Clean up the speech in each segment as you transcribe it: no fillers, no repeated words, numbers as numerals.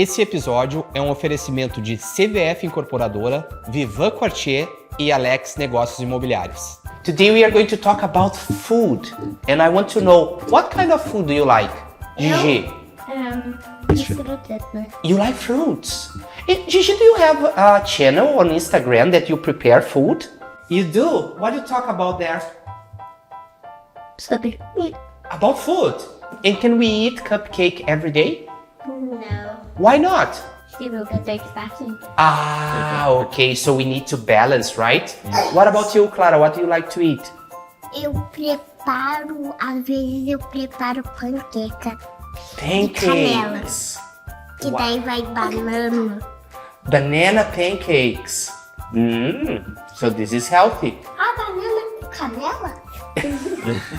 Esse episódio é um oferecimento de CVF Incorporadora, Vivan Quartier e Alex Negócios Imobiliários. Today we are going to talk about food, and I want to know what kind of food do you like, Gigi? You like fruits? Gigi, do you have a channel on Instagram that you prepare food? You do? What do you talk about there? Sobre food? About food. And can we eat cupcake every day? No. Why not? She will get very fashion. Ah, okay, so we need to balance, right? What about you, Clara? What do you like to eat? Eu preparo, às vezes eu preparo panqueca. Pancakes. Que daí vai banana. Banana pancakes. So this is healthy. Ah, banana com canela?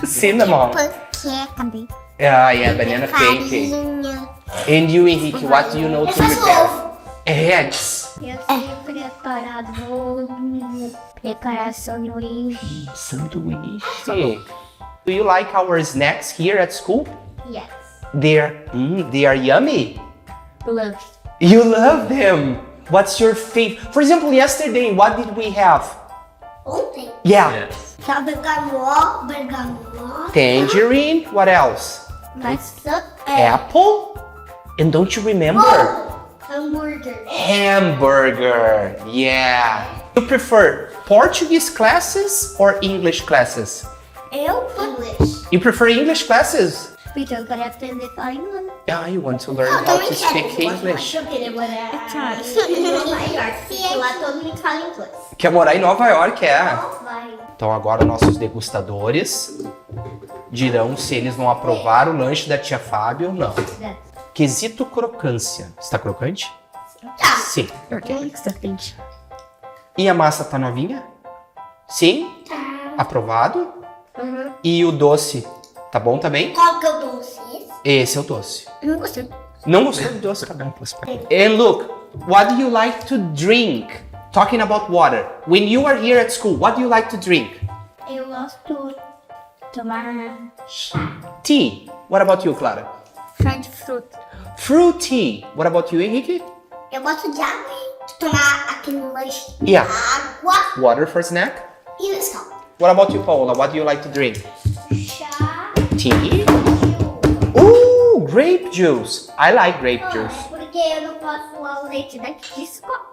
Cinnamon. Panqueca, bem. Yeah, banana pancake. Farinha. And you, Henrique, what do you know to prepare? Eggs. Eu sei preparar bolo, preparar sanduíche. Sanduíche. Do you like our snacks here at school? Yes. They are yummy. Love. You love them. What's your favorite? For example, yesterday, what did we have? Ontem. Yeah. Só bergamot. Tangerine. What else? Maçã. Apple. And don't you remember? Hambúrguer. Hamburger. Yeah. You prefer Portuguese classes or English classes? Eu? English. You prefer English classes? Porque eu quero aprender a falar inglês. Yeah, you want to learn how to speak English. Eu queria morar em lá todo mundo fala inglês. Quer morar em Nova York, é? Vai. Então agora nossos degustadores dirão se eles vão aprovar o lanche da tia Fábio ou não. Quesito crocância. Está crocante? Sim. Excelente. E a massa tá novinha? Sim. Tá. Aprovado. E o doce, tá bom também? Qual que é o doce? Esse é o doce. Eu não gostei. Não gostou do doce? Tá bom. And look, what do you like to drink? Talking about water. When you are here at school, what do you like to drink? Eu gosto de tomar Tea. What about you, Clara? chá de fruta. Fruit tea. What about you, Henrique? Eu gosto de água, de tomar aquele lanche de Yeah. água Water for snack. e sal. What about you, Paola? What do you like to drink? Chá Tea. Ooh, grape juice. I like grape juice. Porque eu não posso usar o leite daqui de escola.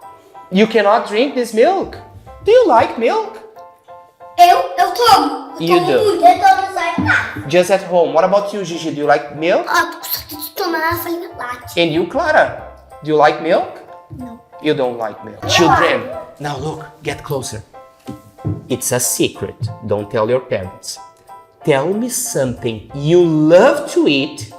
You cannot drink this milk. Do you like milk? Eu tomo. You do. Muito, eu tomo só em casa. Just at home. What about you, Gigi? Do you like milk? Eu gosto de tomar farinha láctea. And you, Clara? Do you like milk? Não. You don't like milk. Children, now look, get closer. It's a secret. Don't tell your parents. Tell me something you love to eat,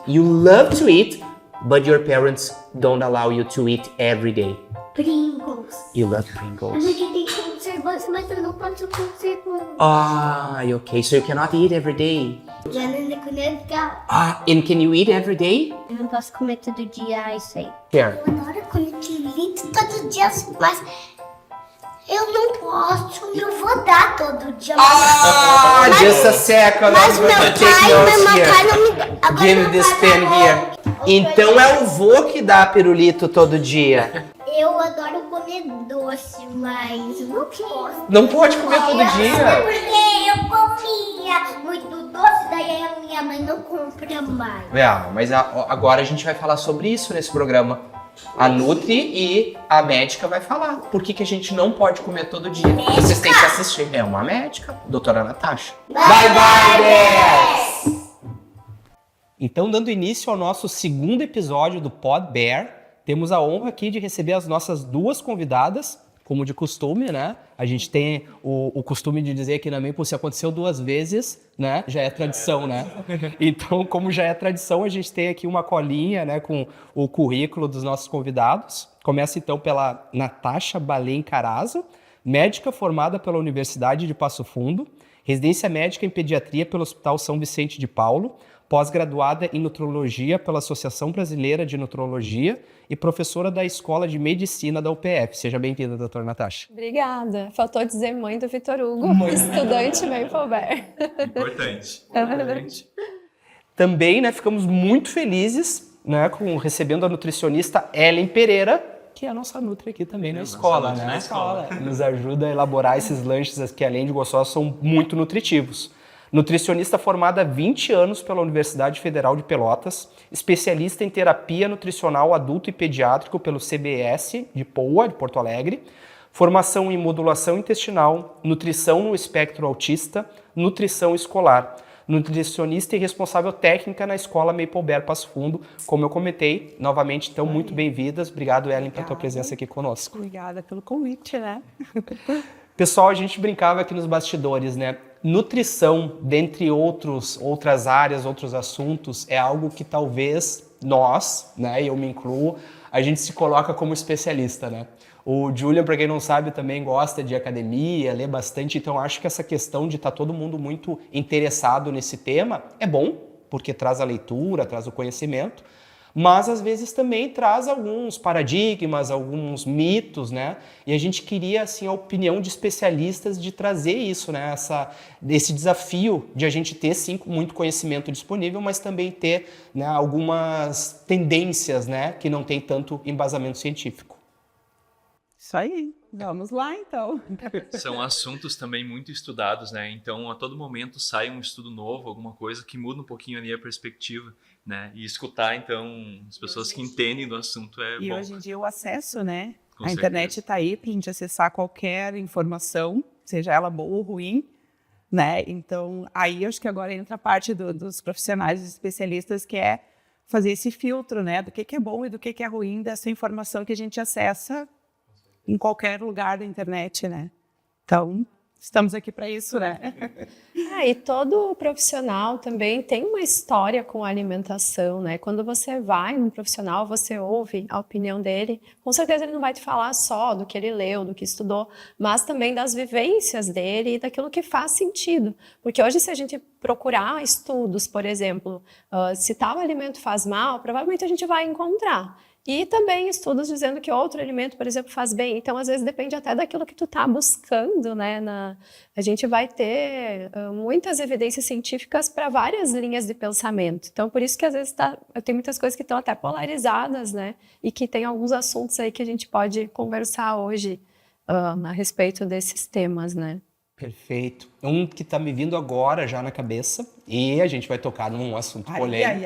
but your parents don't allow you to eat every day. Pringles. You love Mas Pringles. aqui tem conservante, mas eu não posso conservar. Ah, okay, so you cannot eat every day. Já não comer legal. Ah, and can you eat every day? Eu não posso comer todo dia, isso aí. Here. Eu adoro comer pirulito todo dia, mas eu não posso, eu vou dar todo dia. Ah, just a second. Mas I'm meu going to take pai notes não me here. dá. Give me this pen here. Então é o vô que dá pirulito todo dia. Eu adoro comer doce, mas não posso. Não pode comer todo Porque dia. eu comia muito doce, daí a minha mãe não compra mais. Mas agora a gente vai falar sobre isso nesse programa. A Nutri e a médica vai falar. Por que a gente não pode comer todo dia? Vocês têm que assistir. É uma médica, doutora Natasha. Bye, Bess! Então, dando início ao nosso segundo episódio do Pod Bear, temos a honra aqui de receber as nossas duas convidadas, como de costume, né? A gente tem o costume de dizer aqui na Maple, se aconteceu 2 vezes, né? Já é tradição, né? Então, como já é tradição, a gente tem aqui uma colinha, né? Com o currículo dos nossos convidados. Começa então pela Natasha Balém Carazo, médica formada pela Universidade de Passo Fundo, residência médica em pediatria pelo Hospital São Vicente de Paulo, pós-graduada em nutrologia pela Associação Brasileira de Nutrologia e professora da Escola de Medicina da UPF. Seja bem-vinda, doutora Natasha. Obrigada. Faltou dizer mãe do Vitor Hugo, estudante Maple Bear. Importante. Também, né, ficamos muito felizes né, recebendo a nutricionista Ellen Pereira, que é a nossa nutri aqui também na escola, né? Na escola. Nos ajuda a elaborar esses lanches que, além de gostosos, são muito nutritivos. Nutricionista formada há 20 anos pela Universidade Federal de Pelotas, especialista em terapia nutricional adulto e pediátrico pelo CBS de POA, de Porto Alegre, formação em modulação intestinal, nutrição no espectro autista, nutrição escolar. Nutricionista e responsável técnica na Escola Maple Bear Passo Fundo, como eu comentei, novamente, então, muito bem-vindas. Obrigado, Ellen, pela tua presença aqui conosco. Obrigada pelo convite, né? Pessoal, a gente brincava aqui nos bastidores, né? Nutrição, dentre outras áreas, outros assuntos, é algo que talvez nós, né, eu me incluo, a gente se coloca como especialista, né? O Julian, para quem não sabe, também gosta de academia, lê bastante, então acho que essa questão de estar todo mundo muito interessado nesse tema é bom, porque traz a leitura, traz o conhecimento, mas às vezes também traz alguns paradigmas, alguns mitos, né? E a gente queria, assim, a opinião de especialistas de trazer isso, né? Esse desafio de a gente ter, sim, muito conhecimento disponível, mas também ter, né, algumas tendências, né, que não tem tanto embasamento científico. Isso aí. Vamos lá, então. São assuntos também muito estudados, né? Então, a todo momento sai um estudo novo, alguma coisa que muda um pouquinho ali a perspectiva, né? E escutar, então, as pessoas que entendem do assunto é E bom. hoje em dia o acesso, né? Com a certeza. internet está aí para a gente acessar qualquer informação, seja ela boa ou ruim, né? Então, aí acho que agora entra a parte dos profissionais, dos especialistas, que é fazer esse filtro, né? Do que é bom e do que é ruim dessa informação que a gente acessa em qualquer lugar da internet, né? Então, estamos aqui para isso, né? E todo profissional também tem uma história com a alimentação, né? Quando você vai num profissional, você ouve a opinião dele, com certeza ele não vai te falar só do que ele leu, do que estudou, mas também das vivências dele e daquilo que faz sentido. Porque hoje, se a gente procurar estudos, por exemplo, se tal alimento faz mal, provavelmente a gente vai encontrar. E também estudos dizendo que outro alimento, por exemplo, faz bem. Então, às vezes, depende até daquilo que tu tá buscando, né? A gente vai ter muitas evidências científicas para várias linhas de pensamento. Então, por isso que, às vezes, tem muitas coisas que estão até polarizadas, né? E que tem alguns assuntos aí que a gente pode conversar hoje a respeito desses temas, né? Perfeito. Um que está me vindo agora já na cabeça, e a gente vai tocar num assunto polêmico.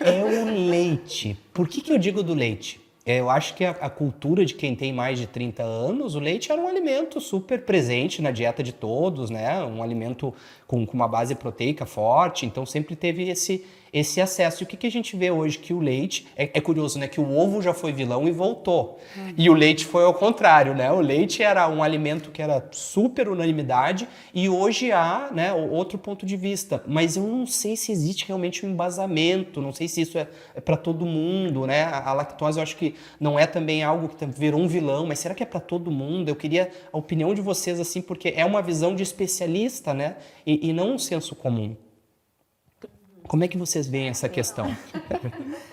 É o leite. Por que eu digo do leite? Eu acho que a cultura de quem tem mais de 30 anos, o leite era um alimento super presente na dieta de todos, né? Um alimento com uma base proteica forte, então sempre teve esse acesso. E o que a gente vê hoje? Que o leite, é curioso, né? Que o ovo já foi vilão e voltou. E o leite foi ao contrário, né? O leite era um alimento que era super unanimidade e hoje há, né, outro ponto de vista. Mas eu não sei se existe realmente um embasamento, não sei se isso é para todo mundo, né? A lactose eu acho que não é também algo que virou um vilão, mas será que é para todo mundo? Eu queria a opinião de vocês, assim, porque é uma visão de especialista, né? E não um senso comum. Como é que vocês veem essa questão?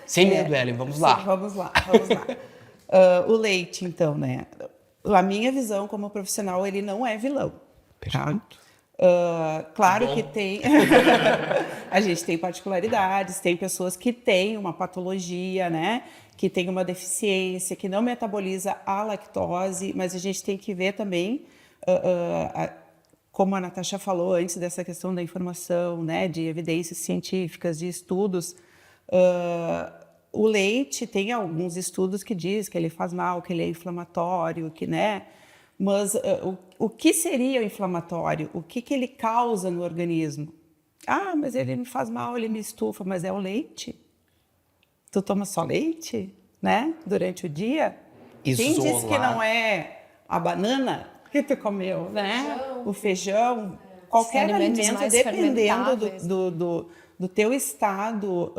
Sem medo, Ellen, vamos lá. Sim, vamos lá. O leite, então, né? A minha visão como profissional, ele não é vilão. Perfeito. Claro que tem... A gente tem particularidades, tem pessoas que têm uma patologia, né? Que tem uma deficiência, que não metaboliza a lactose, mas a gente tem que ver também... como a Natasha falou antes dessa questão da informação, né, de evidências científicas, de estudos, o leite tem alguns estudos que diz que ele faz mal, que ele é inflamatório, que, né, mas o que seria o inflamatório? O que ele causa no organismo? Ah, mas ele me faz mal, ele me estufa, mas é o leite? Tu toma só leite, né, durante o dia? Quem disse que não é a banana que tu comeu, né? O feijão, qualquer alimento, dependendo do teu estado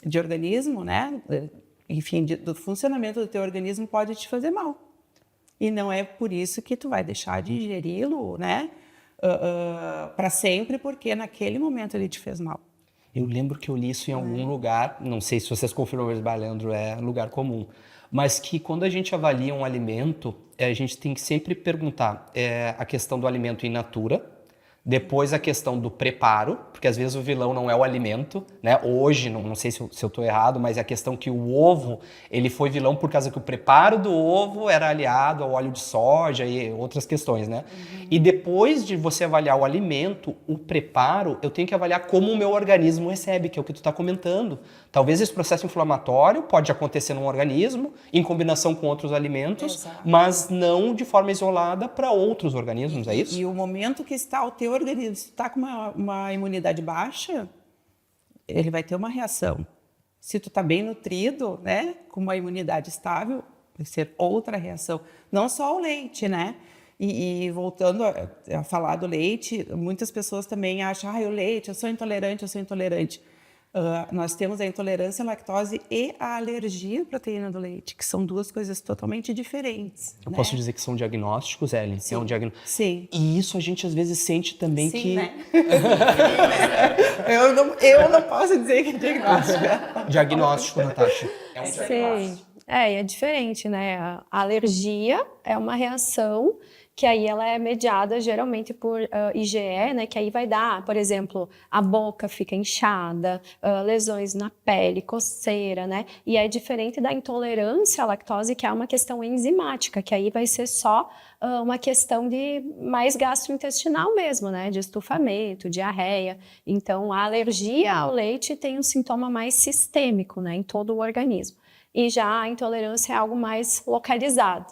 de organismo, né? Enfim, do funcionamento do teu organismo, pode te fazer mal. E não é por isso que tu vai deixar de ingeri-lo, né? Para sempre, porque naquele momento ele te fez mal. Eu lembro que eu li isso em algum lugar, não sei se vocês confirmam, mas Leandro, é lugar comum, mas que quando a gente avalia um alimento, a gente tem que sempre perguntar a questão do alimento in natura, Depois a questão do preparo, porque às vezes o vilão não é o alimento, né? Hoje, não sei se eu estou errado, mas a questão que o ovo, ele foi vilão por causa que o preparo do ovo era aliado ao óleo de soja e outras questões, né? E depois de você avaliar o alimento, o preparo, eu tenho que avaliar como o meu organismo recebe, que é o que tu está comentando. Talvez esse processo inflamatório pode acontecer num organismo, em combinação com outros alimentos, Exato. mas não de forma isolada para outros organismos, é isso? E o momento que está o teu organismo, se está com uma imunidade baixa, ele vai ter uma reação. Se tu está bem nutrido, né, com uma imunidade estável, vai ser outra reação. Não só o leite, né? E voltando a falar do leite, muitas pessoas também acham, o leite, eu sou intolerante. Nós temos a intolerância à lactose e a alergia à proteína do leite, que são duas coisas totalmente diferentes. Eu né? posso dizer que são diagnósticos, Ellen? Sim. É um Sim. E isso a gente às vezes sente também Sim, que... né? eu não posso dizer que é diagnóstico. Diagnóstico, Natasha. É um Sim, é diferente, né? A alergia é uma reação que aí ela é mediada geralmente por IgE, né? Que aí vai dar, por exemplo, a boca fica inchada, lesões na pele, coceira, né? E é diferente da intolerância à lactose, que é uma questão enzimática, que aí vai ser só uma questão de mais gastrointestinal mesmo, né? De estufamento, diarreia. Então, a alergia ao leite tem um sintoma mais sistêmico, né? Em todo o organismo. E já a intolerância é algo mais localizado.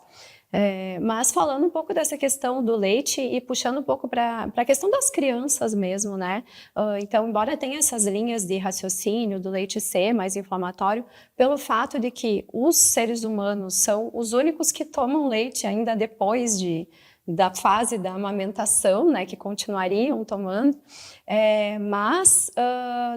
Mas falando um pouco dessa questão do leite e puxando um pouco para a questão das crianças mesmo, né? Então, embora tenha essas linhas de raciocínio do leite ser mais inflamatório, pelo fato de que os seres humanos são os únicos que tomam leite ainda depois da fase da amamentação, né? Que continuariam tomando. Mas,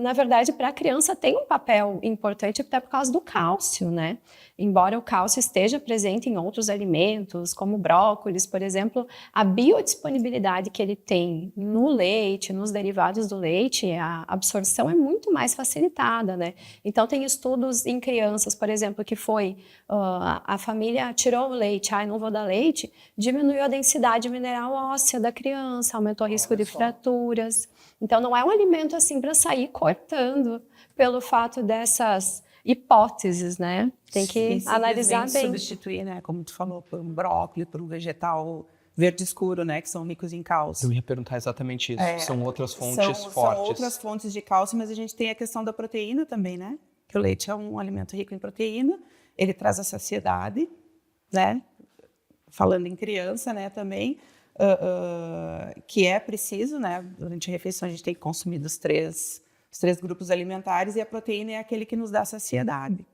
na verdade, para a criança tem um papel importante até por causa do cálcio, né? Embora o cálcio esteja presente em outros alimentos, como brócolis, por exemplo, a biodisponibilidade que ele tem no leite, nos derivados do leite, a absorção é muito mais facilitada, né? Então, tem estudos em crianças, por exemplo, que foi a família tirou o leite, não vou dar leite, diminuiu a densidade mineral óssea da criança, aumentou o risco de fraturas. Então, não é um alimento assim para sair cortando pelo fato dessas hipóteses, né? Tem que analisar bem. Substituir, né, como tu falou, por um brócolis, por um vegetal verde escuro, né, que são ricos em cálcio. Eu ia perguntar exatamente isso. São outras fontes fortes. São outras fontes de cálcio, mas a gente tem a questão da proteína também, né? Que o leite é um alimento rico em proteína, ele traz a saciedade, né? Falando em criança, né, também, que é preciso, né? Durante a refeição a gente tem que consumir os três grupos alimentares e a proteína é aquele que nos dá saciedade.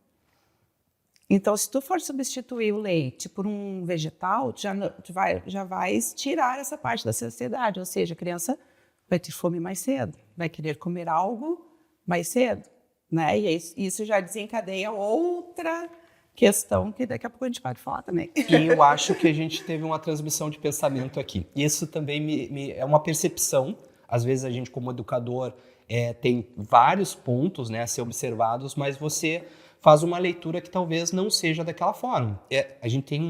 Então, se tu for substituir o leite por um vegetal, tu já vais tirar essa parte da saciedade, ou seja, a criança vai ter fome mais cedo, vai querer comer algo mais cedo, né? E isso já desencadeia outra questão que daqui a pouco a gente pode falar também. E eu acho que a gente teve uma transmissão de pensamento aqui. Isso também é uma percepção. Às vezes a gente, como educador, tem vários pontos, né, a ser observados, mas você faz uma leitura que talvez não seja daquela forma. A gente tem,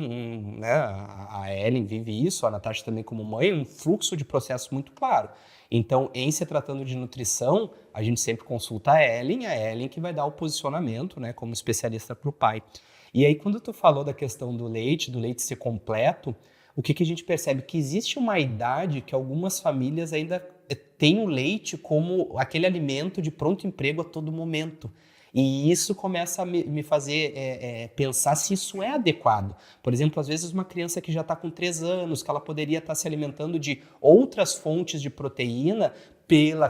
né, a Ellen vive isso, a Natasha também como mãe, um fluxo de processo muito claro. Então, em se tratando de nutrição, a gente sempre consulta a Ellen que vai dar o posicionamento, né, como especialista para o pai. E aí, quando tu falou da questão do leite ser completo, o que a gente percebe? Que existe uma idade que algumas famílias ainda têm o leite como aquele alimento de pronto emprego a todo momento. E isso começa a me fazer pensar se isso é adequado. Por exemplo, às vezes uma criança que já está com 3 anos, que ela poderia estar se alimentando de outras fontes de proteína,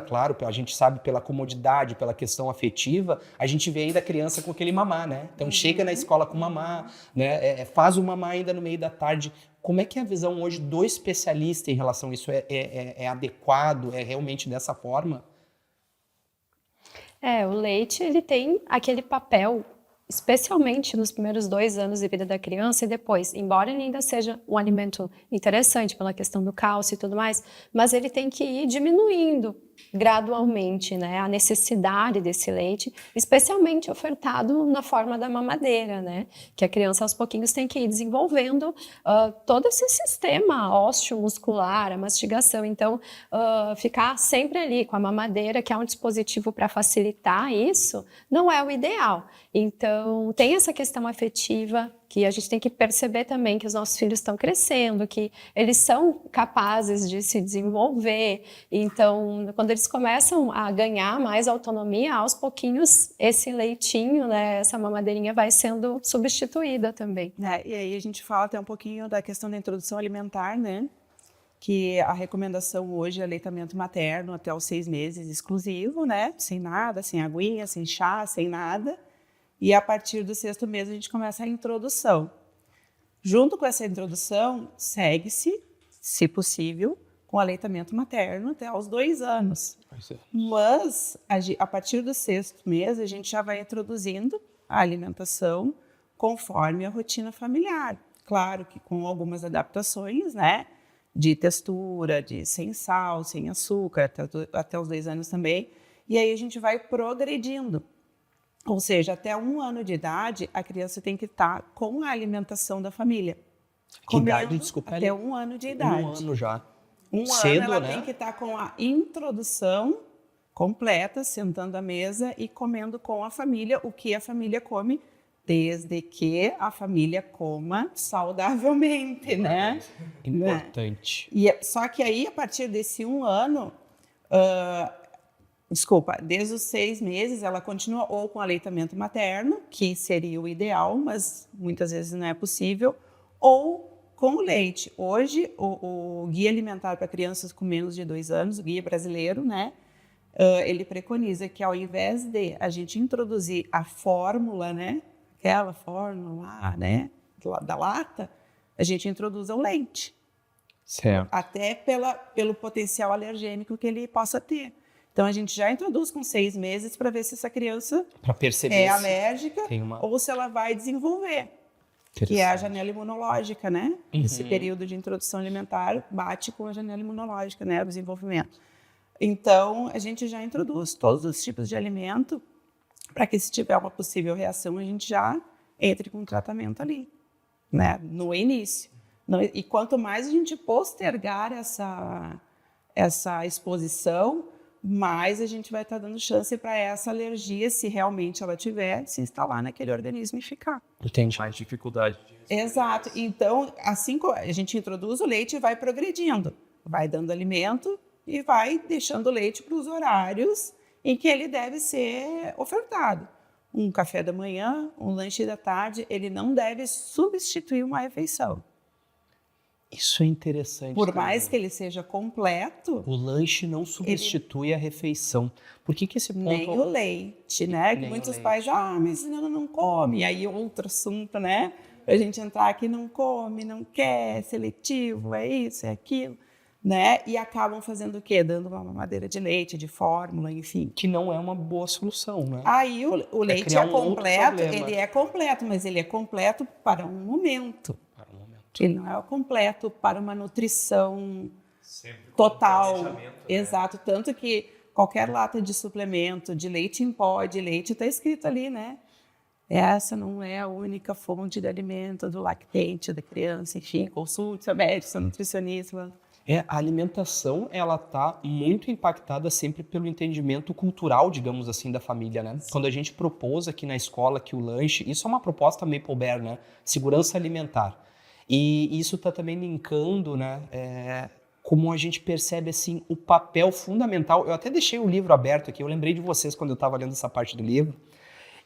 claro, a gente sabe pela comodidade, pela questão afetiva, a gente vê ainda a criança com aquele mamá, né? Então chega na escola com mamá, né? Faz o mamá ainda no meio da tarde. Como é que é a visão hoje do especialista em relação a isso? É adequado? É realmente dessa forma? O leite, ele tem aquele papel, especialmente nos primeiros 2 anos de vida da criança e depois, embora ele ainda seja um alimento interessante pela questão do cálcio e tudo mais, mas ele tem que ir diminuindo gradualmente, né, a necessidade desse leite, especialmente ofertado na forma da mamadeira, né, que a criança aos pouquinhos tem que ir desenvolvendo todo esse sistema ósseo, muscular, a mastigação. Então, ficar sempre ali com a mamadeira, que é um dispositivo para facilitar isso, não é o ideal. Então, tem essa questão afetiva, que a gente tem que perceber também que os nossos filhos estão crescendo, que eles são capazes de se desenvolver. Então, quando eles começam a ganhar mais autonomia, aos pouquinhos, esse leitinho, né, essa mamadeirinha vai sendo substituída também. E aí a gente fala até um pouquinho da questão da introdução alimentar, né? Que a recomendação hoje é aleitamento materno até os 6 meses exclusivo, né? Sem nada, sem aguinha, sem chá, sem nada. E a partir do 6º mês a gente começa a introdução. Junto com essa introdução, segue-se, se possível, com aleitamento materno até aos 2 anos. Mas, a partir do 6º mês, a gente já vai introduzindo a alimentação conforme a rotina familiar. Claro que com algumas adaptações, né? De textura, de sem sal, sem açúcar, até os 2 anos também. E aí a gente vai progredindo. Ou seja, até 1 ano de idade, a criança tem que estar com a alimentação da família. Que idade, desculpa? Até 1 ano de idade. 1 ano já. 1 Cedo, ano ela né? tem que estar com a introdução completa, sentando à mesa e comendo com a família o que a família come, desde que a família coma saudavelmente, né? Importante. Só que aí, a partir desse 1 ano, desde os 6 meses, ela continua ou com aleitamento materno, que seria o ideal, mas muitas vezes não é possível, ou com o leite. Hoje, o Guia Alimentar para Crianças com menos de 2 anos, o guia brasileiro, né? Ele preconiza que ao invés de a gente introduzir a fórmula, né? Aquela fórmula lá, né? Da lata, a gente introduz o leite. Certo. Até pelo potencial alergênico que ele possa ter. Então, a gente já introduz com 6 meses para ver se essa criança é alérgica ou se ela vai desenvolver, que é a janela imunológica, né? Esse período de introdução alimentar bate com a janela imunológica, né? O desenvolvimento. Então, a gente já introduz todos os tipos de alimento para que, se tiver uma possível reação, a gente já entre com tratamento ali, né? No início. E quanto mais a gente postergar essa exposição, mais a gente vai estar dando chance para essa alergia, se realmente ela tiver, se instalar naquele organismo e ficar. Entendi. Mais dificuldade. Exato. Então, assim como a gente introduz o leite e vai progredindo, vai dando alimento e vai deixando o leite para os horários em que ele deve ser ofertado. Um café da manhã, um lanche da tarde, ele não deve substituir uma refeição. Isso é interessante. Por mais que ele seja completo, o lanche não substitui a refeição. Por que esse ponto... Nem o leite, né? Que muitos pais já, mas não come. E aí outro assunto, né? Pra gente entrar aqui, não come, não quer, seletivo, é isso, é aquilo, né? E acabam fazendo o quê? Dando uma mamadeira de leite, de fórmula, enfim. Que não é uma boa solução, né? Aí o leite é completo, ele é completo, mas ele é completo para um momento. Ele não é completo para uma nutrição total. Né? Exato. Tanto que qualquer lata de suplemento, de leite em pó, de leite, está escrito ali, né? Essa não é a única fonte de alimento do lactente da criança. Enfim, consulte seu médico, seu nutricionista. A alimentação, ela tá muito impactada sempre pelo entendimento cultural, digamos assim, da família, né? Sim. Quando a gente propôs aqui na escola que o lanche, isso é uma proposta Maple Bear, né? Segurança alimentar. E isso está também linkando, né, como a gente percebe assim, o papel fundamental. Eu até deixei o livro aberto aqui, eu lembrei de vocês quando eu estava lendo essa parte do livro.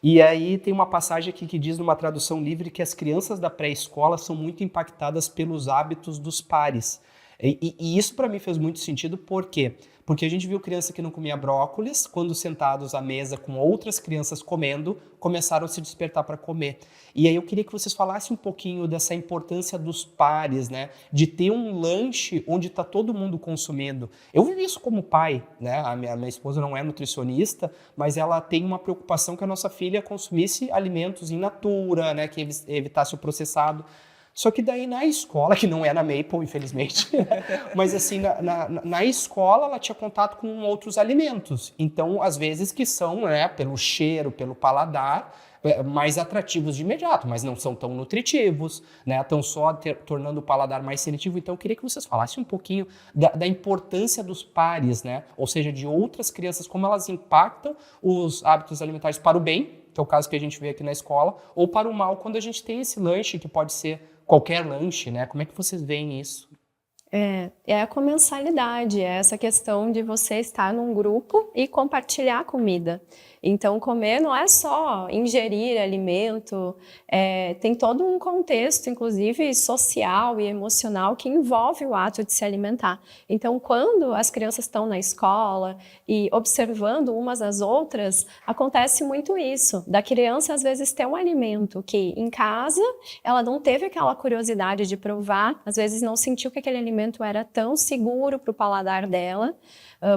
E aí tem uma passagem aqui que diz numa tradução livre que as crianças da pré-escola são muito impactadas pelos hábitos dos pares. E isso para mim fez muito sentido, por quê? Porque a gente viu criança que não comia brócolis, quando sentados à mesa com outras crianças comendo, começaram a se despertar para comer. E aí eu queria que vocês falassem um pouquinho dessa importância dos pares, né? De ter um lanche onde está todo mundo consumindo. Eu vivi isso como pai, né? A minha esposa não é nutricionista, mas ela tem uma preocupação que a nossa filha consumisse alimentos in natura, né? Que evitasse o processado. Só que daí na escola, que não é na Maple, infelizmente, mas assim, na escola ela tinha contato com outros alimentos. Então, às vezes que são, né, pelo cheiro, pelo paladar, mais atrativos de imediato, mas não são tão nutritivos, né? Estão só tornando o paladar mais seletivo. Então, eu queria que vocês falassem um pouquinho da importância dos pares, né? Ou seja, de outras crianças, como elas impactam os hábitos alimentares para o bem, que é o caso que a gente vê aqui na escola, ou para o mal, quando a gente tem esse lanche, que pode ser qualquer lanche, né? Como é que vocês veem isso? É a comensalidade, é essa questão de você estar num grupo e compartilhar comida. Então, comer não é só ingerir alimento, tem todo um contexto, inclusive social e emocional, que envolve o ato de se alimentar. Então, quando as crianças estão na escola e observando umas às outras, acontece muito isso, da criança às vezes ter um alimento que em casa ela não teve aquela curiosidade de provar, às vezes não sentiu que aquele alimento era tão seguro para o paladar dela,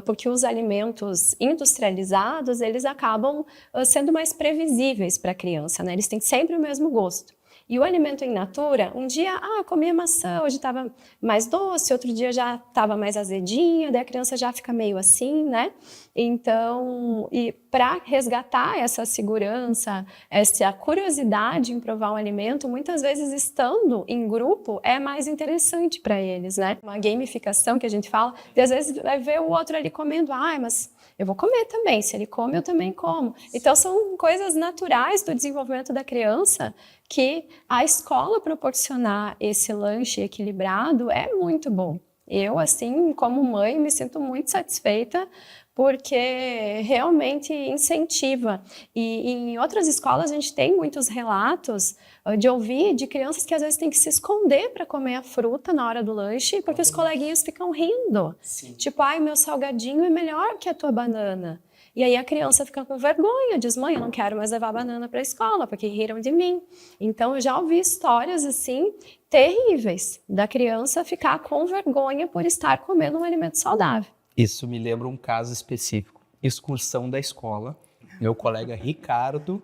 porque os alimentos industrializados, eles acabam sendo mais previsíveis para a criança, né? Eles têm sempre o mesmo gosto. E o alimento in natura, um dia, comia maçã, hoje estava mais doce, outro dia já estava mais azedinha, daí a criança já fica meio assim, né? Então, e para resgatar essa segurança, essa curiosidade em provar um alimento, muitas vezes estando em grupo é mais interessante para eles, né? Uma gamificação que a gente fala, e às vezes vai ver o outro ali comendo, mas eu vou comer também, se ele come eu também como. Então são coisas naturais do desenvolvimento da criança que a escola proporcionar esse lanche equilibrado é muito bom. Eu, assim, como mãe, me sinto muito satisfeita porque realmente incentiva. E em outras escolas a gente tem muitos relatos de ouvir de crianças que às vezes têm que se esconder para comer a fruta na hora do lanche porque os coleguinhas ficam rindo. Sim. Tipo, meu salgadinho é melhor que a tua banana. E aí a criança fica com vergonha, diz, mãe, eu não quero mais levar banana para a escola, porque riram de mim. Então, eu já ouvi histórias, assim, terríveis, da criança ficar com vergonha por estar comendo um alimento saudável. Isso me lembra um caso específico. Excursão da escola. Meu colega Ricardo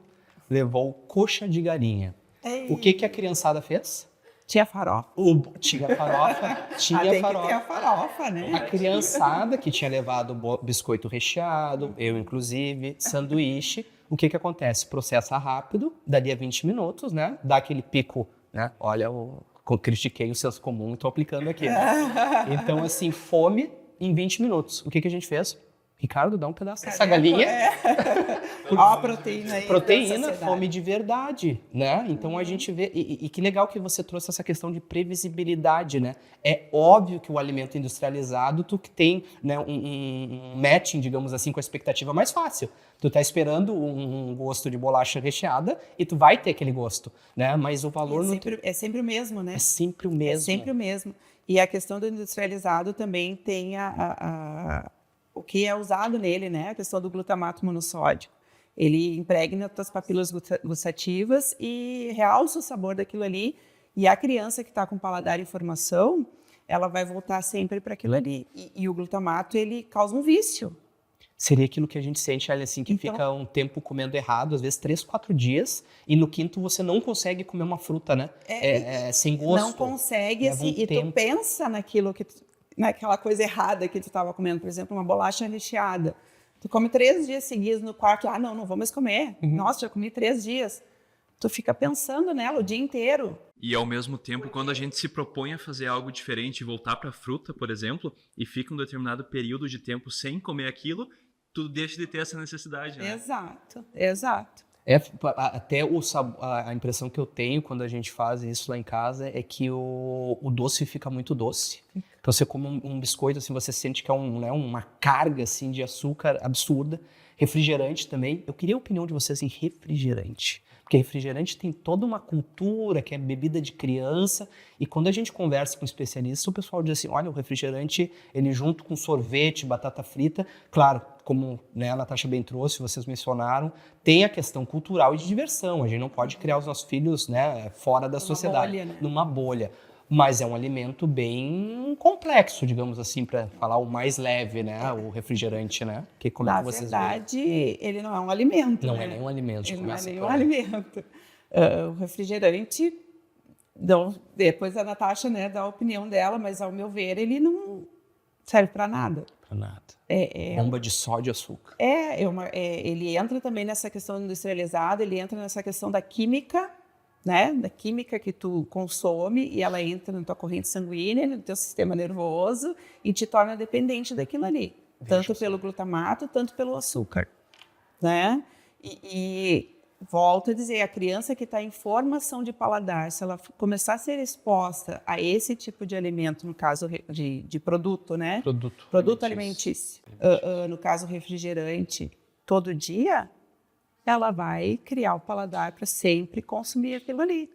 levou coxa de galinha. Ei. O que a criançada fez? Tinha farofa. Tinha farofa, tinha tem farofa. que ter a farofa, né? A criançada que tinha levado biscoito recheado, eu inclusive, sanduíche, o que acontece? Processa rápido, dali a 20 minutos, né? Dá aquele pico, né? Olha, eu critiquei o senso comum e estou aplicando aqui. Né? Então, assim, fome em 20 minutos. O que a gente fez? Ricardo, dá um pedaço dessa galinha. Ó, a proteína aí. Proteína, fome de verdade, né? Então a gente vê, e que legal que você trouxe essa questão de previsibilidade, né? É óbvio que o alimento industrializado, tu que tem, né, um matching, digamos assim, com a expectativa mais fácil. Tu tá esperando um gosto de bolacha recheada e tu vai ter aquele gosto, né? Mas o valor... É sempre o mesmo, né? É sempre o mesmo. É sempre o mesmo. E a questão do industrializado também tem o que é usado nele, né? A questão do glutamato monossódico. Ele impregna as papilas gustativas e realça o sabor daquilo ali. E a criança que está com paladar em formação, ela vai voltar sempre para aquilo ali. E o glutamato, ele causa um vício. Seria aquilo que a gente sente, olha, assim, que então, fica um tempo comendo errado, às vezes 3, 4 dias, e no quinto você não consegue comer uma fruta, né? Sem gosto. Não consegue, assim, e tu pensa naquilo que... naquela coisa errada que tu estava comendo, por exemplo, uma bolacha recheada. Tu come 3 dias seguidos no quarto, não vou mais comer. Nossa, já comi 3 dias. Tu fica pensando nela o dia inteiro. E ao mesmo tempo, quando a gente se propõe a fazer algo diferente, voltar para a fruta, por exemplo, e fica um determinado período de tempo sem comer aquilo, tu deixa de ter essa necessidade, né? Exato. Até a impressão que eu tenho quando a gente faz isso lá em casa é que o doce fica muito doce. Então você come um biscoito, assim, você sente que é uma carga assim, de açúcar absurda. Refrigerante também. Eu queria a opinião de vocês em refrigerante. Porque refrigerante tem toda uma cultura que é bebida de criança. E quando a gente conversa com especialistas, o pessoal diz assim, olha, o refrigerante, ele junto com sorvete, batata frita, claro, como, né, a Natasha bem trouxe, vocês mencionaram, tem a questão cultural e de diversão. A gente não pode criar os nossos filhos, né, fora da sociedade, bolha, né? Numa bolha. Mas é um alimento bem complexo, digamos assim, para falar o mais leve, né? O refrigerante, né? Como Na é que vocês verdade, veem? ele não é um alimento. Não né? é nenhum alimento. Ele não é nenhum alimento. O refrigerante, Então, depois a Natasha, né, dá a opinião dela, mas ao meu ver ele não serve para nada. Pra nada. É, Bomba de sódio e açúcar. ele entra também nessa questão industrializada, ele entra nessa questão da química, né? Da química que tu consome e ela entra na tua corrente sanguínea, no teu sistema nervoso e te torna dependente daquilo ali. Tanto pelo glutamato, tanto pelo açúcar, né? E volto a dizer, a criança que está em formação de paladar, se ela começar a ser exposta a esse tipo de alimento, no caso de produto, né? Produto alimentício. No caso refrigerante, todo dia, ela vai criar o paladar para sempre consumir aquilo ali,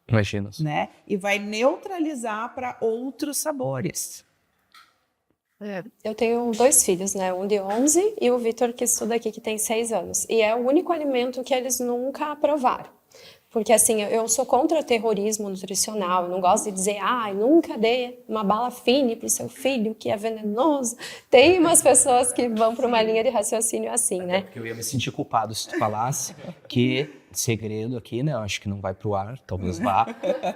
Imagina. né? E vai neutralizar para outros sabores. Eu tenho 2 filhos, né? Um de 11 e o Vitor, que estuda aqui, que tem 6 anos. E é o único alimento que eles nunca provaram. Porque, assim, eu sou contra o terrorismo nutricional. Eu não gosto de dizer, nunca dê uma bala fine pro seu filho, que é venenoso. Tem umas pessoas que vão para uma linha de raciocínio assim, né? Porque eu ia me sentir culpado se tu falasse que segredo aqui, né? Eu acho que não vai pro ar, talvez vá.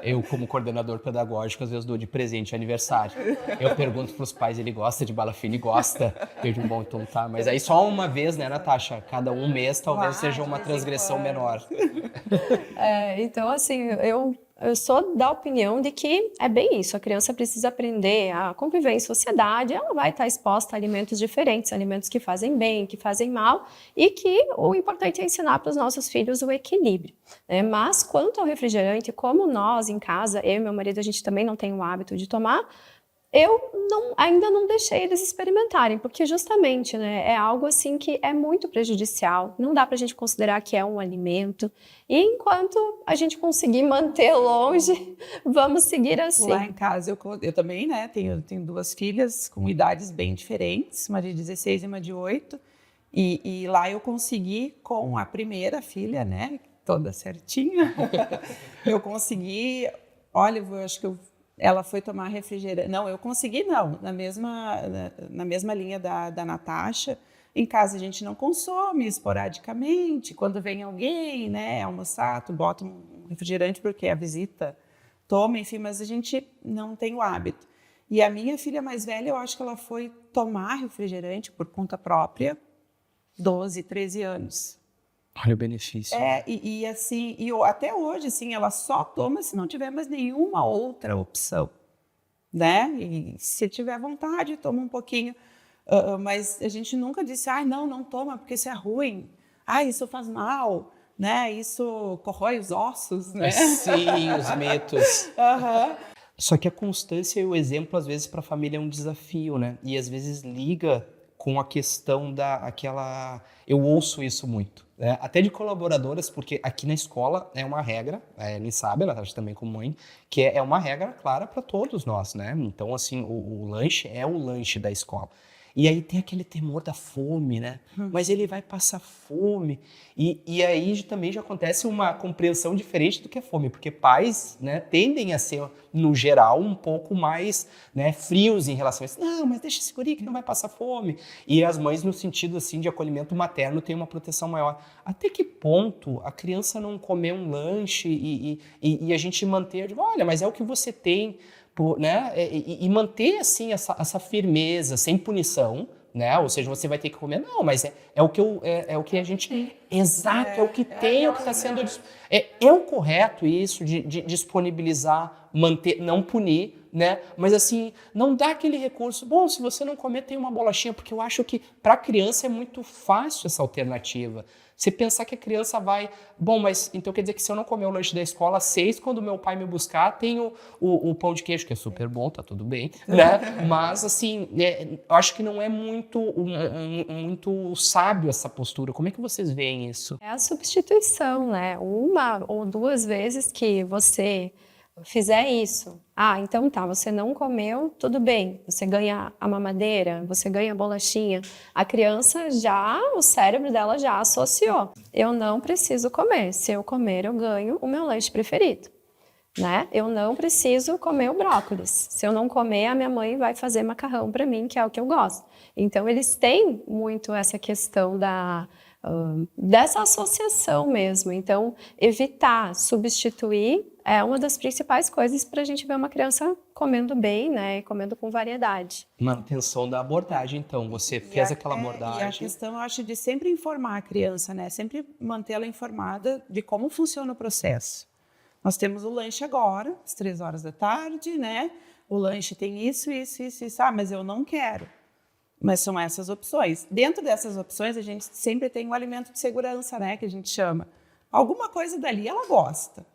Eu, como coordenador pedagógico, às vezes dou de presente de aniversário. Eu pergunto pros pais, ele gosta de bala fina e gosta. Eu digo, bom, então tá. Mas aí só uma vez, né, Natasha? Cada um mês talvez seja uma transgressão menor. Então, assim, eu sou da opinião de que é bem isso. A criança precisa aprender a conviver em sociedade. Ela vai estar exposta a alimentos diferentes, alimentos que fazem bem, que fazem mal, e que o importante é ensinar para os nossos filhos o equilíbrio, né? Mas quanto ao refrigerante, como nós em casa, eu e meu marido, a gente também não tem o hábito de tomar, eu ainda não deixei eles experimentarem, porque justamente, né, é algo assim que é muito prejudicial, não dá para a gente considerar que é um alimento, e enquanto a gente conseguir manter longe, vamos seguir assim. Lá em casa eu também, né, tenho 2 filhas com idades bem diferentes, uma de 16 e uma de 8, e lá eu consegui com a primeira filha, né, toda certinha, eu consegui, olha, eu acho que ela foi tomar refrigerante. Não, eu consegui não. Na mesma linha da Natasha, em casa a gente não consome esporadicamente. Quando vem alguém, né, almoçar, tu bota um refrigerante porque a visita toma, enfim, mas a gente não tem o hábito. E a minha filha mais velha, eu acho que ela foi tomar refrigerante por conta própria, 12, 13 anos. Olha o benefício. E assim, até hoje, assim, ela só toma se não tiver mais nenhuma outra opção, né? E se tiver vontade, toma um pouquinho. Mas a gente nunca disse, não toma porque isso é ruim. Isso faz mal, né? Isso corrói os ossos, né? Sim, os mitos. Uhum. Só que a constância e o exemplo, às vezes, para a família é um desafio, né? E às vezes liga com a questão eu ouço isso muito, né? Até de colaboradoras, porque aqui na escola é uma regra, ele sabe, ela acha também como mãe, que é uma regra clara para todos nós, né? Então, assim, o lanche é o lanche da escola. E aí tem aquele temor da fome, né? Mas ele vai passar fome. E aí também já acontece uma compreensão diferente do que é fome, porque pais, né, tendem a ser, no geral, um pouco mais, né, frios em relação a isso. Não, mas deixa esse guri que não vai passar fome. E as mães, no sentido assim, de acolhimento materno, têm uma proteção maior. Até que ponto a criança não comer um lanche e a gente manter, olha, mas é o que você tem, né? E manter assim essa firmeza, sem punição, né? Ou seja, você vai ter que comer. Não, mas é o que a gente... Exato, é o que tem, é o que está sendo... É o correto isso de disponibilizar, manter, não punir, né? Mas assim, não dá aquele recurso. Bom, se você não comer, tem uma bolachinha, porque eu acho que para a criança é muito fácil essa alternativa. Você pensar que a criança vai... Bom, mas então quer dizer que se eu não comer o lanche da escola, às 6, quando meu pai me buscar, tem o pão de queijo, que é super bom, tá tudo bem, né? Mas, assim, eu acho que não é muito sábio essa postura. Como é que vocês veem isso? É a substituição, né? 1 ou 2 vezes que você fizer isso, então tá, você não comeu, tudo bem, você ganha a mamadeira, você ganha a bolachinha, a criança o cérebro dela já associou, eu não preciso comer, se eu comer eu ganho o meu lanche preferido, né? Eu não preciso comer o brócolis, se eu não comer a minha mãe vai fazer macarrão para mim, que é o que eu gosto. Então eles têm muito essa questão dessa associação mesmo. Então, evitar substituir é uma das principais coisas para a gente ver uma criança comendo bem, né, e comendo com variedade. Manutenção da abordagem, então. Você fez aquela abordagem. E a questão, eu acho, de sempre informar a criança, né? Sempre mantê-la informada de como funciona o processo. Nós temos o lanche agora, às 15h, né? O lanche tem isso. Ah, mas eu não quero. Mas são essas opções. Dentro dessas opções, a gente sempre tem um alimento de segurança, né? Que a gente chama. Alguma coisa dali ela gosta.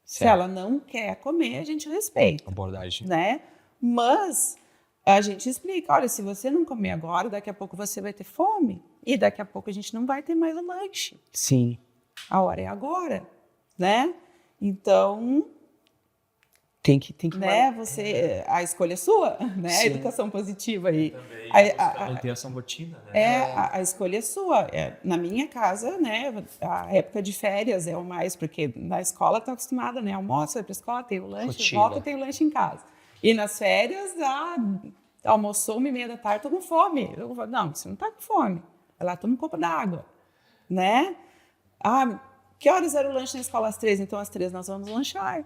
Se ela não quer comer, a gente respeita. Abordagem. Né? Mas a gente explica, olha, se você não comer agora, daqui a pouco você vai ter fome. E daqui a pouco a gente não vai ter mais o lanche. Sim. A hora é agora, né? Então, tem que né? Você, a escolha é sua, né? Sim. A educação positiva aí. Manter essa rotina, né? A escolha é sua. Na minha casa, né? A época de férias é o mais, porque na escola está acostumada, né? Almoço, vai para a escola, tem o lanche, Rotina. volta, tem o lanche em casa. E nas férias, almoçou 1h30, tô com fome. Eu falo, não, você não está com fome. Vai lá, toma um copo d'água, né? Ah, que horas era o lanche na escola? Às 3h. Então, às 3h nós vamos lanchar.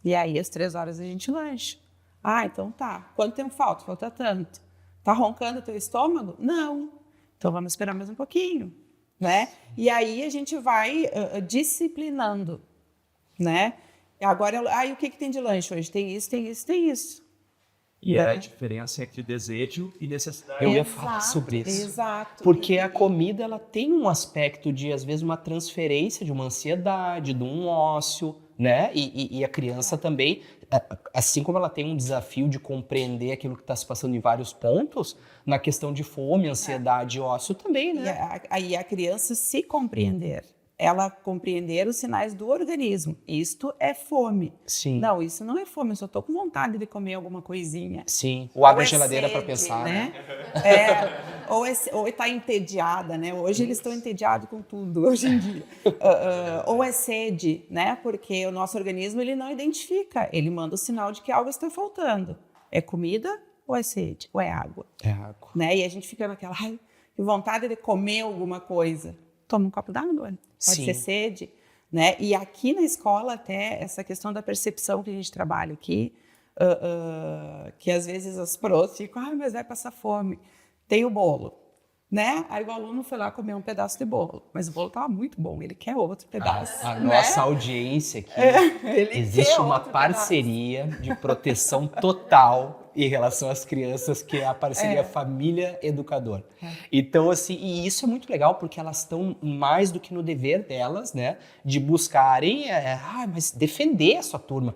E aí, às 3h a gente lancha. Ah, então tá. Quanto tempo falta? Falta tanto. Tá roncando o teu estômago? Não. Então, vamos esperar mais um pouquinho, né? E aí, a gente vai disciplinando, né? Agora, e o que tem de lanche hoje? Tem isso, tem isso, tem isso. E é a diferença entre desejo e necessidade. Eu ia falar sobre isso. Exato. Porque a comida, ela tem um aspecto de, às vezes, uma transferência de uma ansiedade, de um ócio, né? E a criança também, assim como ela tem um desafio de compreender aquilo que está se passando em vários pontos, na questão de fome, ansiedade e ócio também, né? E a criança se compreender. Ela compreender os sinais do organismo. Isto é fome. Sim. Não, isso não é fome, eu só estou com vontade de comer alguma coisinha. Sim. Ou abre Ou a geladeira para sede, pensar, né? Ou está entediada, né? Hoje eles estão entediados com tudo, hoje em dia. Ou é sede, né? Porque o nosso organismo ele não identifica, ele manda o sinal de que algo está faltando. É comida ou é sede? Ou é água? É água. Né? E a gente fica naquela, que vontade de comer alguma coisa. Toma um copo d'água, pode Sim. ser sede, né? E aqui na escola até essa questão da percepção que a gente trabalha aqui, que às vezes as prós ficam, mas vai passar fome. Tem o bolo, né? Aí o aluno foi lá comer um pedaço de bolo, mas o bolo estava muito bom, ele quer outro pedaço. A né? nossa audiência aqui, ele existe quer uma outro parceria de proteção total em relação às crianças, que é a parceria família-educador. Então, assim, e isso é muito legal, porque elas estão mais do que no dever delas, né? De buscarem, mas defender a sua turma.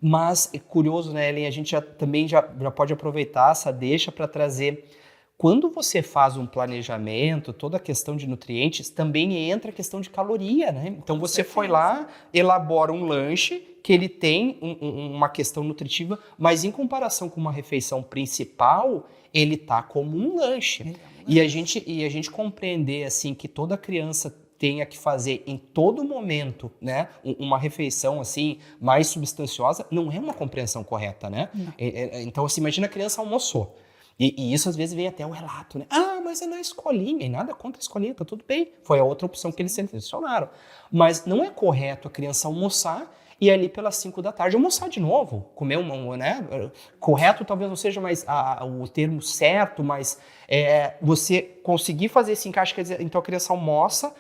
Mas é curioso, né, Ellen? A gente também já pode aproveitar essa deixa para trazer. Quando você faz um planejamento, toda a questão de nutrientes, também entra a questão de caloria, né? Então você foi lá, elabora um lanche que ele tem uma questão nutritiva, mas em comparação com uma refeição principal, ele tá como um lanche. E a gente compreender assim que toda criança tenha que fazer em todo momento, né, uma refeição assim mais substanciosa, não é uma compreensão correta, né? Então, assim, imagina a criança almoçou. E isso às vezes vem até o relato, né? Ah, mas é na escolinha, e nada contra a escolinha, tá tudo bem. Foi a outra opção que eles selecionaram. Mas não é correto a criança almoçar e ali pelas 5h almoçar de novo, comer né? Correto talvez não seja mais o termo certo, mas você conseguir fazer esse encaixe, quer dizer, então a criança almoça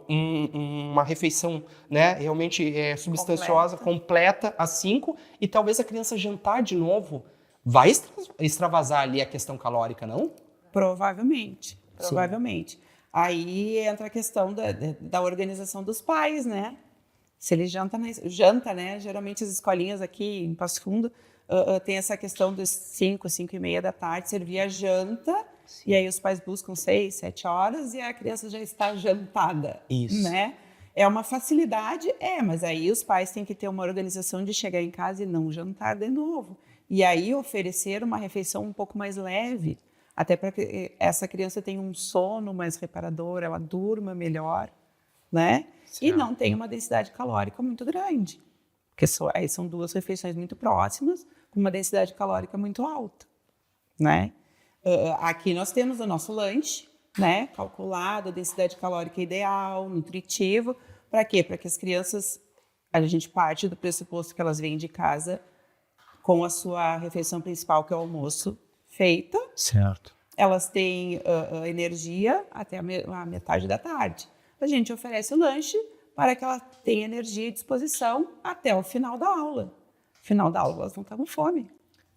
uma refeição, né, realmente substanciosa, completa às 5h, e talvez a criança jantar de novo. Vai extravasar ali a questão calórica, não? Provavelmente. Aí entra a questão da organização dos pais, né? Se ele janta, né? Geralmente as escolinhas aqui em Passo Fundo tem essa questão dos 5h30 servir a janta. Sim. E aí os pais buscam 6, 7 horas e a criança já está jantada. Isso. Né? É uma facilidade, mas aí os pais têm que ter uma organização de chegar em casa e não jantar de novo. E aí oferecer uma refeição um pouco mais leve, até para que essa criança tenha um sono mais reparador, ela durma melhor, né? Certo. E não tenha uma densidade calórica muito grande, porque aí são duas refeições muito próximas, com uma densidade calórica muito alta, né? Aqui nós temos o nosso lanche, né? Calculado, a densidade calórica ideal, nutritivo. Para quê? Para que as crianças, a gente parte do pressuposto que elas vêm de casa com a sua refeição principal, que é o almoço, feita. Certo. Elas têm energia até a metade da tarde. A gente oferece o lanche para que ela tenha energia e disposição até o final da aula. No final da aula, elas vão estar com fome.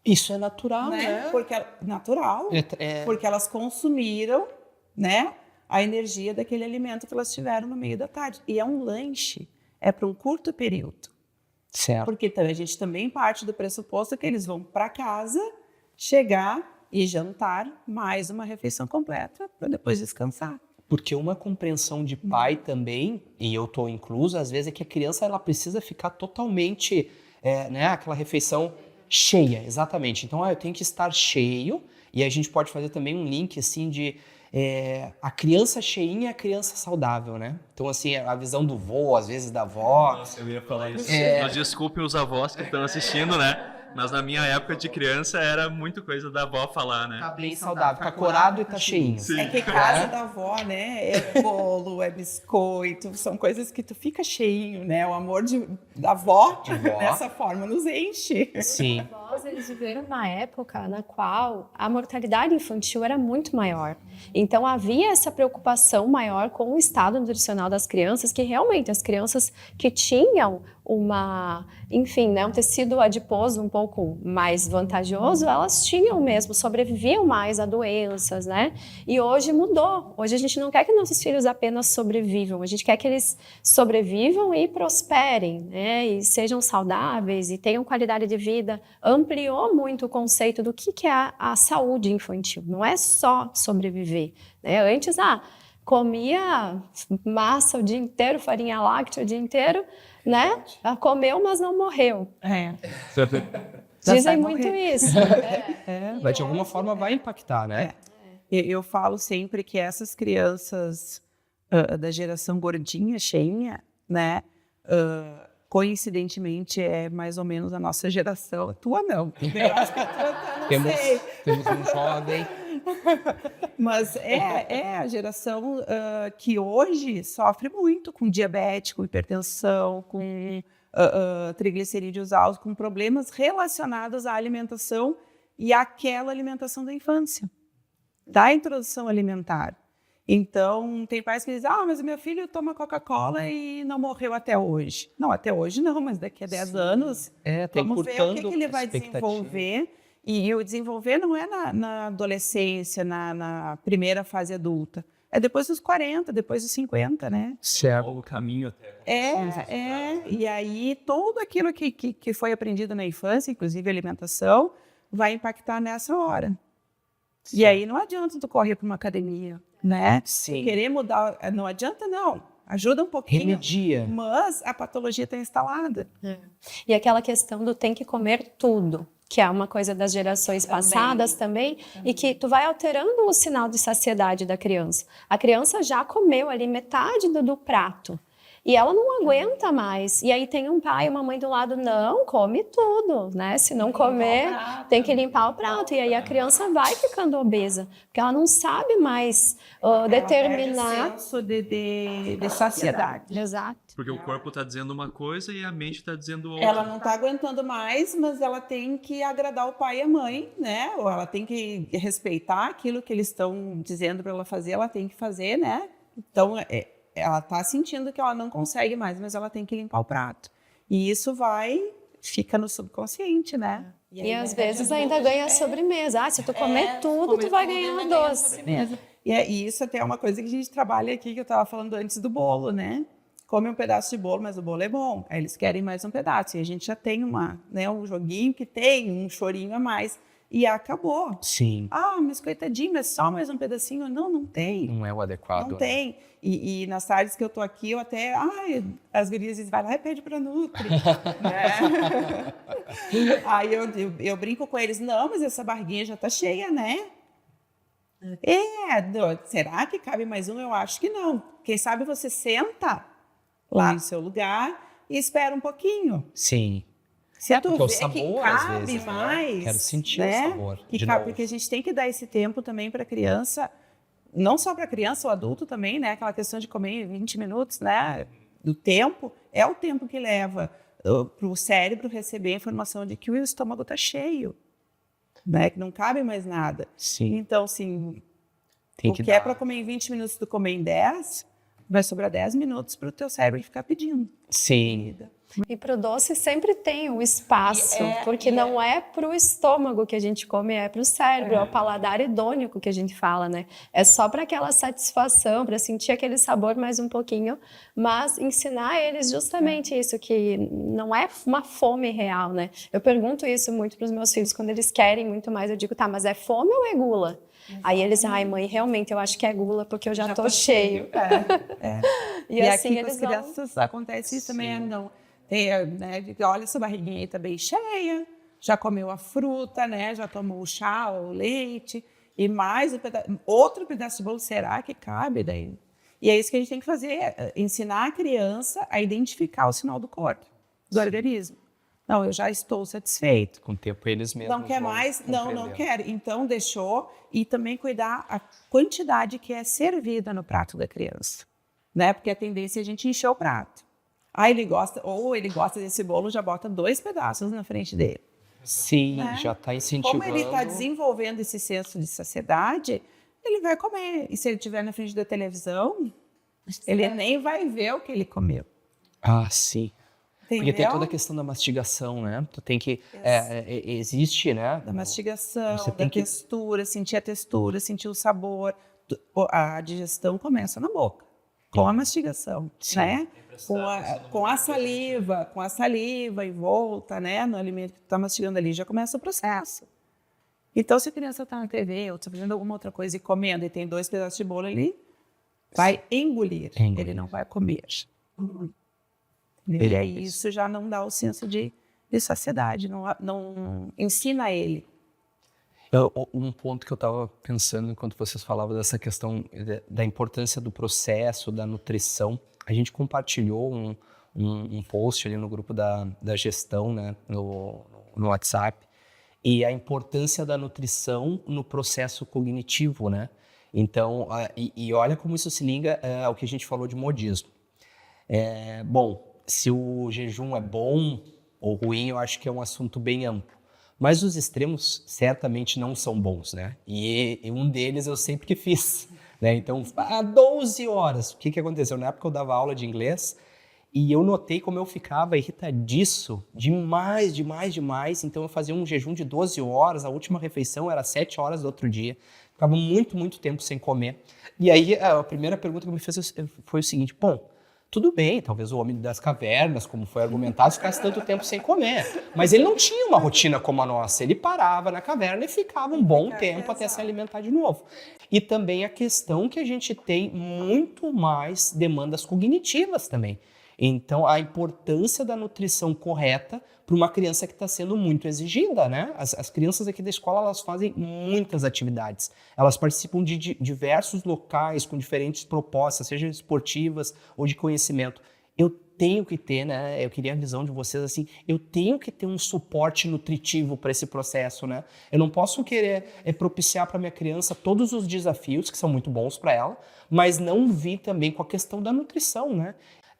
Isso é natural, né? Natural, porque elas consumiram, né, a energia daquele alimento que elas tiveram no meio da tarde. E é um lanche, é para um curto período. Certo. Porque a gente também parte do pressuposto que eles vão para casa, chegar e jantar mais uma refeição completa para depois descansar. Porque uma compreensão de pai também, e eu estou incluso, às vezes é que a criança ela precisa ficar totalmente, né, aquela refeição cheia, exatamente. Então, eu tenho que estar cheio, e a gente pode fazer também um link assim de a criança cheinha e a criança saudável, né? Então, assim, a visão do vô, às vezes da avó. Nossa, eu ia falar isso. Nos desculpem os avós que estão assistindo, né? Mas na minha época de criança era muito coisa da avó falar, né? Tá bem saudável, tá corado e tá cheinho. Sim. É que casa da avó, né? É bolo, é biscoito, são coisas que tu fica cheinho, né? O amor da avó, dessa forma, nos enche. Sim. Eles viveram uma época na qual a mortalidade infantil era muito maior. Então, havia essa preocupação maior com o estado nutricional das crianças, que realmente as crianças que tinham um tecido adiposo um pouco mais vantajoso, elas tinham mesmo, sobreviviam mais a doenças, né? E hoje mudou. Hoje a gente não quer que nossos filhos apenas sobrevivam, a gente quer que eles sobrevivam e prosperem, né? E sejam saudáveis e tenham qualidade de vida. Ampliou muito o conceito do que é a saúde infantil. Não é só sobreviver, né? Antes, comia massa o dia inteiro, farinha láctea o dia inteiro, né? Comeu, mas não morreu. Dizem muito isso. Mas de alguma forma vai impactar, né? Eu falo sempre que essas crianças da geração gordinha, cheinha, né? Coincidentemente, é mais ou menos a nossa geração. A tua não. Eu acho que a tua não sei. Temos um jovem. Mas é a geração que hoje sofre muito com diabetes, com hipertensão, com triglicerídeos altos, com problemas relacionados à alimentação e àquela alimentação da infância, da introdução alimentar. Então, tem pais que dizem, mas o meu filho toma Coca-Cola e não morreu até hoje. Não, até hoje não, mas daqui a 10 anos, vamos ver o que ele vai desenvolver. E o desenvolver não é na adolescência, na primeira fase adulta. É depois dos 40, depois dos 50, né? Certo. O caminho até. E aí, tudo aquilo que foi aprendido na infância, inclusive alimentação, vai impactar nessa hora. Sim. E aí, não adianta tu correr para uma academia, né? Sim. Querer mudar, não adianta, não. Ajuda um pouquinho. Remedia. Mas a patologia está instalada. E aquela questão do tem que comer tudo, que é uma coisa das gerações passadas também, e que tu vai alterando o sinal de saciedade da criança. A criança já comeu ali metade do prato, e ela não aguenta mais. E aí tem um pai e uma mãe do lado, não, come tudo, né? Se não comer, tem que limpar o prato. E aí a criança vai ficando obesa, porque ela não sabe mais determinar... Ela perde o senso de saciedade. Exato. Porque o corpo está dizendo uma coisa e a mente está dizendo outra. Ela não está aguentando mais, mas ela tem que agradar o pai e a mãe, né? Ou ela tem que respeitar aquilo que eles estão dizendo para ela fazer, ela tem que fazer, né? Então, ela está sentindo que ela não consegue mais, mas ela tem que limpar o prato. E isso fica no subconsciente, né? E às vezes ainda ganha sobremesa. Se tu comer tudo, tu vai ganhar doce. E isso até é uma coisa que a gente trabalha aqui, que eu estava falando antes do bolo, né? Come um pedaço de bolo, mas o bolo é bom. Aí eles querem mais um pedaço. E a gente já tem um joguinho que tem um chorinho a mais. E acabou. Sim. Mas coitadinho, é só mais um pedacinho. Não tem. Não é o adequado. Não tem. E nas tardes que eu tô aqui, eu até... as gurias dizem, vai lá e pede pra Nutri. Né? Aí eu brinco com eles, não, mas essa barriguinha já tá cheia, né? Será que cabe mais um? Eu acho que não. Quem sabe você senta lá no seu lugar e espera um pouquinho. Sim. Se tu vê o sabor, que cabe às vezes, mais, né? Quero sentir né? o sabor. Porque a gente tem que dar esse tempo também para a criança não só para criança, o adulto também, né? Aquela questão de comer em 20 minutos, né? Do tempo, é o tempo que leva para o cérebro receber a informação de que o estômago está cheio, né? Que não cabe mais nada. Sim. Então, assim, Tem o que que é dar. para comer em 20 minutos, tu comer em 10, vai sobrar 10 minutos para o teu cérebro ficar pedindo. Sim. E para o doce sempre tem um espaço, porque não é para o estômago que a gente come, é para o cérebro, é o paladar hedônico que a gente fala, né? É só para aquela satisfação, para sentir aquele sabor mais um pouquinho, mas ensinar eles justamente isso, que não é uma fome real, né? Eu pergunto isso muito para os meus filhos, quando eles querem muito mais, eu digo, tá, mas é fome ou é gula? Aí eles, ai mãe, realmente eu acho que é gula, porque eu já tô cheio. E assim aqui com eles as vão... crianças acontece isso também, não. Tem, né, olha, sua barriguinha aí tá bem cheia, já comeu a fruta, né, já tomou o chá, o leite, e mais outro pedaço de bolo, será que cabe daí? E é isso que a gente tem que fazer, ensinar a criança a identificar o sinal do corpo, do organismo. Não, eu já estou satisfeito. Com o tempo eles mesmos Não quer vão mais? Não compreendendo. quer. Então, deixou. E também cuidar a quantidade que é servida no prato da criança. Né? Porque a tendência é a gente encher o prato. Ah, ele gosta desse bolo, já bota 2 pedaços na frente dele. Sim, Né? já está incentivando. Como ele está desenvolvendo esse senso de saciedade, ele vai comer. E se ele estiver na frente da televisão, ele nem vai ver o que ele comeu. Ah, sim. Entendeu? Porque tem toda a questão da mastigação, né? Tu tem que... existe, né? Da mastigação, Você da tem que- textura, sentir a textura, sentir o sabor. A digestão começa na boca, com a mastigação, né? Com a saliva e volta, né? No alimento que tu está mastigando ali, já começa o processo. Então, se a criança está na TV ou está fazendo alguma outra coisa e comendo e tem 2 pedaços de bolo ali, vai engolir. Ele não vai comer. E aí isso já não dá o senso de saciedade, não ensina ele. Um ponto que eu estava pensando enquanto vocês falavam dessa questão da importância do processo, da nutrição, a gente compartilhou um post ali no grupo da gestão, né, no WhatsApp, e a importância da nutrição no processo cognitivo, né? Então, e olha como isso se liga ao que a gente falou de modismo. Bom, se o jejum é bom ou ruim, eu acho que é um assunto bem amplo. Mas os extremos certamente não são bons, né? E um deles eu sempre que fiz, né? Então, 12 horas. O que aconteceu? Na época eu dava aula de inglês e eu notei como eu ficava irritadiço demais. Então eu fazia um jejum de 12 horas, a última refeição era 7 horas do outro dia. Ficava muito tempo sem comer. E aí a primeira pergunta que me fez foi o seguinte, bom, tudo bem, talvez o homem das cavernas, como foi argumentado, ficasse tanto tempo sem comer. Mas ele não tinha uma rotina como a nossa. Ele parava na caverna e ficava um bom tempo até se alimentar de novo. E também a questão que a gente tem muito mais demandas cognitivas também. Então, a importância da nutrição correta para uma criança que está sendo muito exigida, né? As crianças aqui da escola, elas fazem muitas atividades. Elas participam de diversos locais com diferentes propostas, sejam esportivas ou de conhecimento. Eu tenho que ter, né? Eu queria a visão de vocês assim, eu tenho que ter um suporte nutritivo para esse processo, né? Eu não posso querer propiciar para minha criança todos os desafios que são muito bons para ela, mas não vir também com a questão da nutrição, né?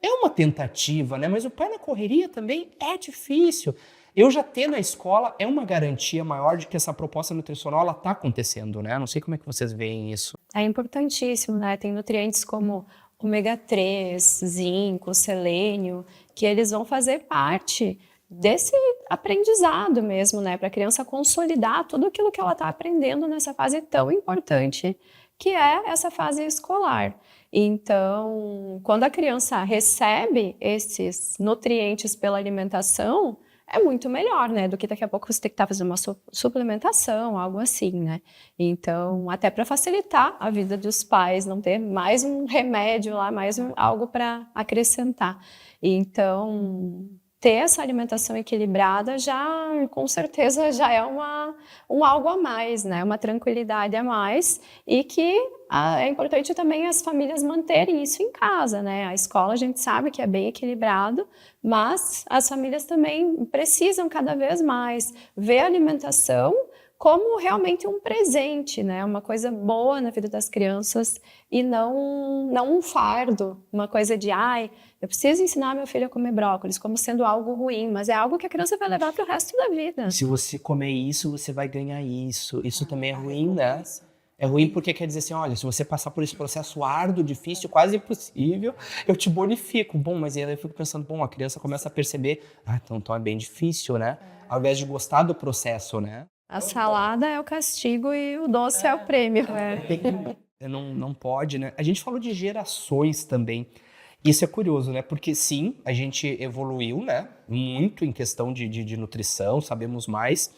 É uma tentativa, né? Mas o pai na correria também é difícil. Eu já ter na escola é uma garantia maior de que essa proposta nutricional ela está acontecendo, né? Não sei como é que vocês veem isso. É importantíssimo, né? Tem nutrientes como ômega 3, zinco, selênio, que eles vão fazer parte desse aprendizado mesmo, né? Para a criança consolidar tudo aquilo que ela está aprendendo nessa fase tão importante, que é essa fase escolar. Então, quando a criança recebe esses nutrientes pela alimentação, é muito melhor, né? Do que daqui a pouco você tem que estar fazendo uma suplementação, algo assim, né? Então, até para facilitar a vida dos pais, não ter mais um remédio lá, algo para acrescentar. Então, ter essa alimentação equilibrada já, com certeza, já é um algo a mais, né? Uma tranquilidade a mais e que é importante também as famílias manterem isso em casa, né? A escola a gente sabe que é bem equilibrado, mas as famílias também precisam cada vez mais ver a alimentação como realmente um presente, né? Uma coisa boa na vida das crianças e não um fardo, uma coisa de, ai, eu preciso ensinar meu filho a comer brócolis, como sendo algo ruim, mas é algo que a criança vai levar para o resto da vida. Se você comer isso, você vai ganhar isso. Isso também é ruim, né? É ruim porque quer dizer assim, olha, se você passar por esse processo árduo, difícil, quase impossível, eu te bonifico. Bom, mas aí eu fico pensando, bom, a criança começa a perceber, então é bem difícil, né? Ao invés de gostar do processo, né? A salada é o castigo e o doce é o prêmio. Não pode, né? A gente falou de gerações também. Isso é curioso, né? Porque sim, a gente evoluiu, né? Muito em questão de nutrição, sabemos mais.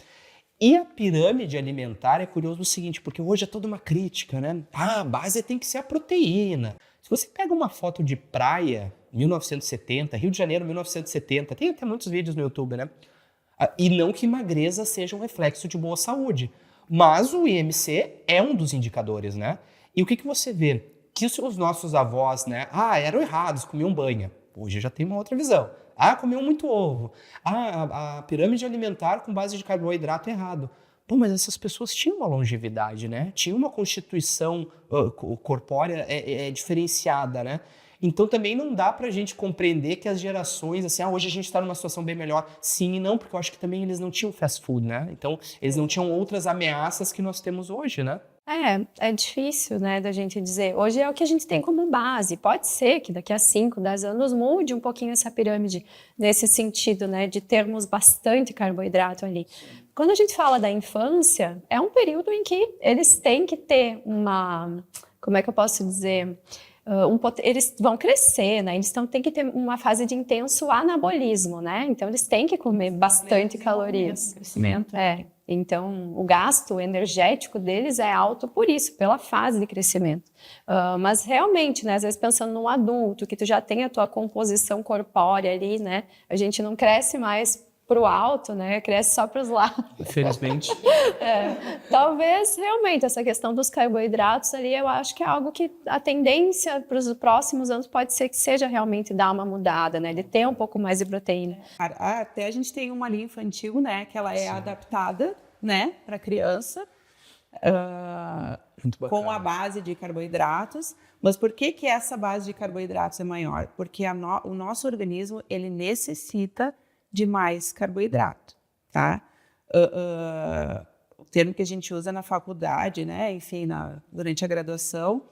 E a pirâmide alimentar é curioso o seguinte, porque hoje é toda uma crítica, né? A base tem que ser a proteína. Se você pega uma foto de praia, 1970, Rio de Janeiro, 1970, tem até muitos vídeos no YouTube, né? E não que magreza seja um reflexo de boa saúde, mas o IMC é um dos indicadores, né? E o que você vê? Que os nossos avós, né? Eram errados, comiam banha. Hoje já tem uma outra visão. Comiam muito ovo. A pirâmide alimentar com base de carboidrato é errado. Pô, mas essas pessoas tinham uma longevidade, né? Tinham uma constituição corpórea diferenciada, né? Então também não dá pra gente compreender que as gerações, assim, hoje a gente tá numa situação bem melhor. Sim e não, porque eu acho que também eles não tinham fast food, né? Então eles não tinham outras ameaças que nós temos hoje, né? É difícil, né, da gente dizer. Hoje é o que a gente tem como base. Pode ser que daqui a 5, 10 anos mude um pouquinho essa pirâmide nesse sentido, né, de termos bastante carboidrato ali. Quando a gente fala da infância, é um período em que eles têm que ter como é que eu posso dizer? Eles vão crescer, né? Eles têm que ter uma fase de intenso anabolismo, né? Então eles têm que comer bastante calorias. Crescimento. Então o gasto energético deles é alto por isso, pela fase de crescimento. Mas realmente, né? Às vezes pensando num adulto que tu já tem a tua composição corpórea ali, né? A gente não cresce mais para o alto, né? Cresce só para os lados. Infelizmente. Talvez realmente essa questão dos carboidratos ali, eu acho que é algo que a tendência para os próximos anos pode ser que seja realmente dar uma mudada, né? De ter um pouco mais de proteína. Até a gente tem uma linha infantil, né? Que ela é adaptada, né? Para criança. Muito bacana. Com a base de carboidratos. Mas por que essa base de carboidratos é maior? Porque o nosso organismo, ele necessita de mais carboidrato, tá? O termo que a gente usa na faculdade, né? Enfim, durante a graduação,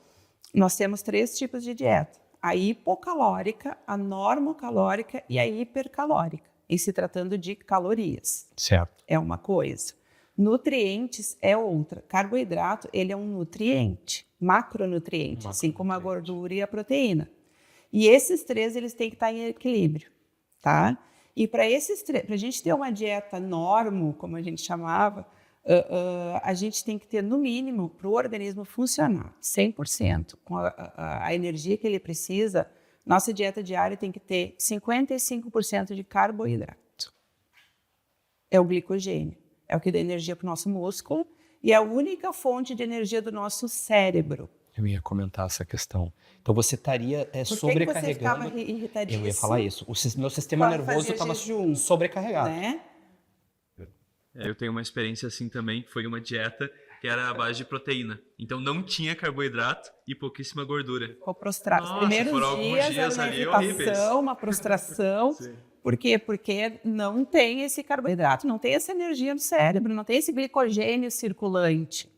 nós temos 3 tipos de dieta. A hipocalórica, a normocalórica e a hipercalórica. E se tratando de calorias. Certo. É uma coisa. Nutrientes é outra. Carboidrato, ele é um nutriente, macronutriente, assim como a gordura e a proteína. E esses 3, eles têm que estar em equilíbrio, tá? E para a gente ter uma dieta normo, como a gente chamava, a gente tem que ter, no mínimo, para o organismo funcionar 100%, com a energia que ele precisa, nossa dieta diária tem que ter 55% de carboidrato. É o glicogênio, é o que dá energia para o nosso músculo e é a única fonte de energia do nosso cérebro. Eu ia comentar essa questão. Então você estaria sobrecarregando. Você ficava irritadíssimo? Eu ia falar isso. Meu sistema nervoso estava sobrecarregado. Né? Eu tenho uma experiência assim também, que foi uma dieta que era a base de proteína. Então não tinha carboidrato e pouquíssima gordura. Ficou prostrado. Os primeiros foram alguns dias era uma ali irritação, horríveis. uma prostração. Por quê? Porque não tem esse carboidrato, não tem essa energia no cérebro, não tem esse glicogênio circulante.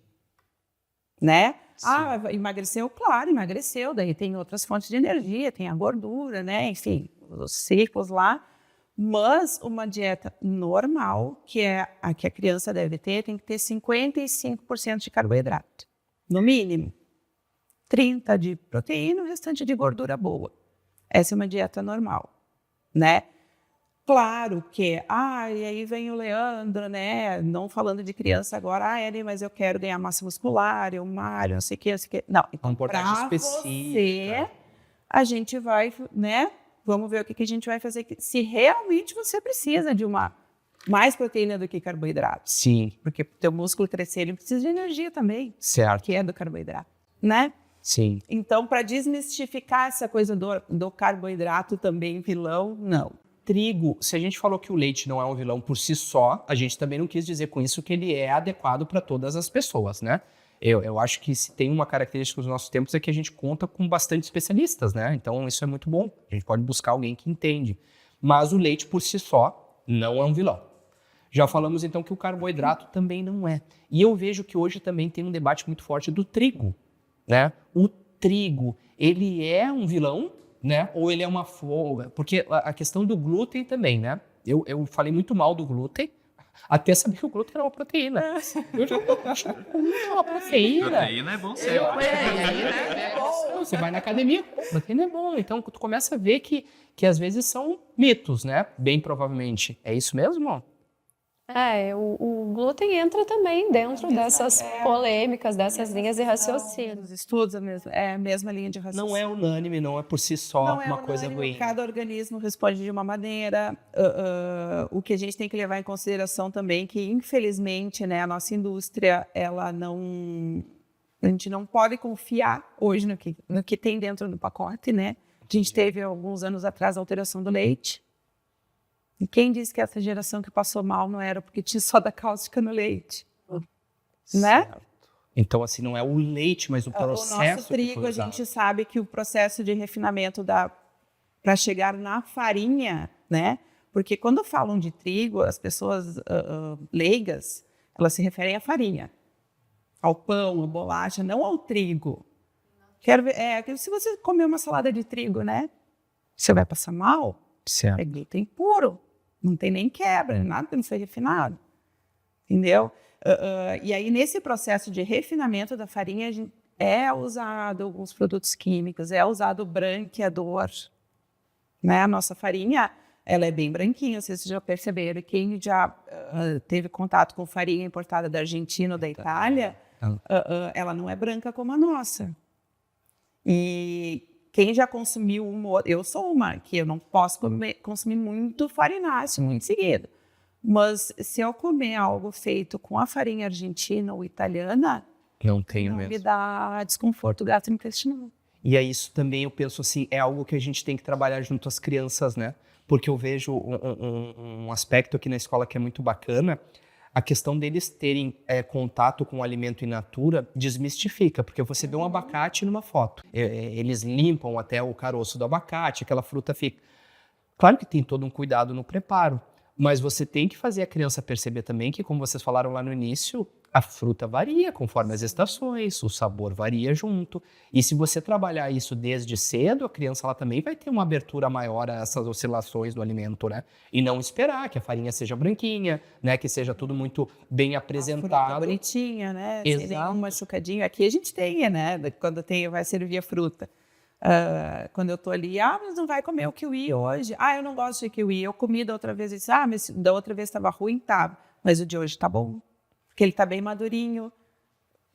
Né? Emagreceu? Claro, emagreceu. Daí tem outras fontes de energia, tem a gordura, né? Enfim, os ciclos lá. Mas uma dieta normal, que é a que a criança deve ter, tem que ter 55% de carboidrato, no mínimo. 30% de proteína, o restante de gordura boa. Essa é uma dieta normal, né? Claro que, e aí vem o Leandro, né? Não falando de criança agora, Ellen, mas eu quero ganhar massa muscular, eu malho, não sei o que. Não, então, porcentagem específica. A gente vai, né? Vamos ver o que a gente vai fazer. Se realmente você precisa de mais proteína do que carboidrato. Sim. Porque o teu músculo crescer, ele precisa de energia também. Certo. Que é do carboidrato, né? Sim. Então, para desmistificar essa coisa do carboidrato também vilão, não. trigo, se a gente falou que o leite não é um vilão por si só, a gente também não quis dizer com isso que ele é adequado para todas as pessoas, né? Eu acho que se tem uma característica dos nossos tempos é que a gente conta com bastante especialistas, né? Então isso é muito bom. A gente pode buscar alguém que entende. Mas o leite por si só não é um vilão. Já falamos então que o carboidrato também não é. E eu vejo que hoje também tem um debate muito forte do trigo, né? O trigo, ele é um vilão, né? Ou ele é uma folga? Porque a questão do glúten também, né? Eu falei muito mal do glúten, até saber que o glúten era uma proteína. Eu já acho que é uma proteína. Proteína é bom ser. Você vai na academia, proteína é bom. Então, tu começa a ver que às vezes são mitos, né? Bem provavelmente. É isso mesmo? O glúten entra também dentro dessas polêmicas, dessas linhas de raciocínio. Os estudos é a mesma linha de raciocínio. Não é unânime, não é por si só Não é uma coisa unânime, ruim. Cada organismo responde de uma maneira. O que a gente tem que levar em consideração também que, infelizmente, né, a nossa indústria, a gente não pode confiar hoje no que tem dentro do pacote, né? A gente teve, alguns anos atrás, a alteração do leite. E quem disse que essa geração que passou mal não era porque tinha soda cáustica no leite? Né? Então, assim, não é o leite, mas o processo. O nosso que trigo, foi a usado. gente sabe que o processo de refinamento para chegar na farinha, né? Porque quando falam de trigo, as pessoas leigas, elas se referem à farinha, ao pão, à bolacha, não ao trigo. Quero ver, se você comer uma salada de trigo, né? Você vai passar mal? Certo. É glúten puro, não tem nem quebra, nada que não foi refinado, entendeu? E aí, nesse processo de refinamento da farinha, é usado alguns produtos químicos, é usado o branqueador, né? A nossa farinha, ela é bem branquinha, vocês já perceberam, quem já teve contato com farinha importada da Argentina ou da Itália, ela não é branca como a nossa. E quem já consumiu eu sou uma, que eu não posso consumir muito farináceo, muito seguido. Mas se eu comer algo feito com a farinha argentina ou italiana, Não tenho não mesmo. me dá desconforto gastrointestinal. E aí isso também eu penso assim, é algo que a gente tem que trabalhar junto às crianças, né? Porque eu vejo um aspecto aqui na escola que é muito bacana, a questão deles terem contato com o alimento in natura desmistifica, porque você vê um abacate numa foto, eles limpam até o caroço do abacate, aquela fruta fica. Claro que tem todo um cuidado no preparo, mas você tem que fazer a criança perceber também que, como vocês falaram lá no início, a fruta varia conforme as estações, o sabor varia junto. E se você trabalhar isso desde cedo, a criança ela também vai ter uma abertura maior a essas oscilações do alimento, né? E não esperar que a farinha seja branquinha, né? Que seja tudo muito bem A fruta apresentado. bonitinha, né? Exato. Sem nenhum machucadinho. Aqui a gente tem, né? Quando vai servir a fruta. Quando eu tô ali, mas não vai comer o kiwi hoje. Eu não gosto de kiwi. Eu comi da outra vez e disse, mas da outra vez estava ruim, tá. Mas o de hoje tá bom. Porque ele tá bem madurinho.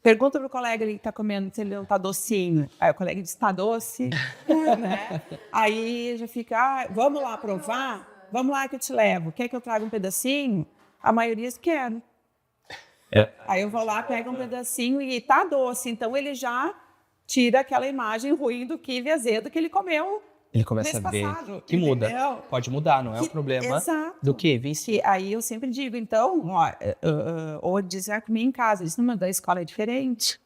Pergunta pro colega ali que tá comendo se ele não tá docinho. Aí o colega diz, tá doce. Né? Aí já fica, vamos lá provar? Vamos lá que eu te levo. Quer que eu traga um pedacinho? A maioria diz, quero. Aí eu vou lá, pego um pedacinho e tá doce. Então ele já tira aquela imagem ruim do kiwi azedo que ele comeu. Ele começa mês a ver passado, que muda. entendeu? Pode mudar, não é o problema Exato. do kiwi em si. E aí eu sempre digo, então, ou dizer comigo em casa, isso não, da escola é diferente.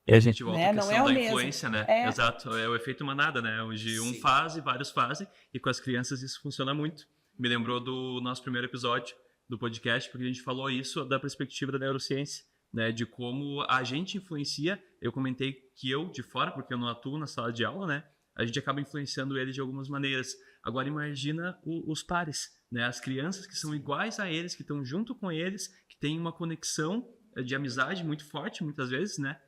E a gente volta Né? à Não questão é o da mesmo. influência, né? É. Exato, é o efeito manada, né? Onde um faz e vários fazem, e com as crianças isso funciona muito. Me lembrou do nosso primeiro episódio do podcast, porque a gente falou isso da perspectiva da neurociência, né? De como a gente influencia. Eu comentei que eu, de fora, porque eu não atuo na sala de aula, né? A gente acaba influenciando eles de algumas maneiras. Agora imagina os pares, né? As crianças que são iguais a eles, que estão junto com eles, que têm uma conexão de amizade muito forte, muitas vezes, né?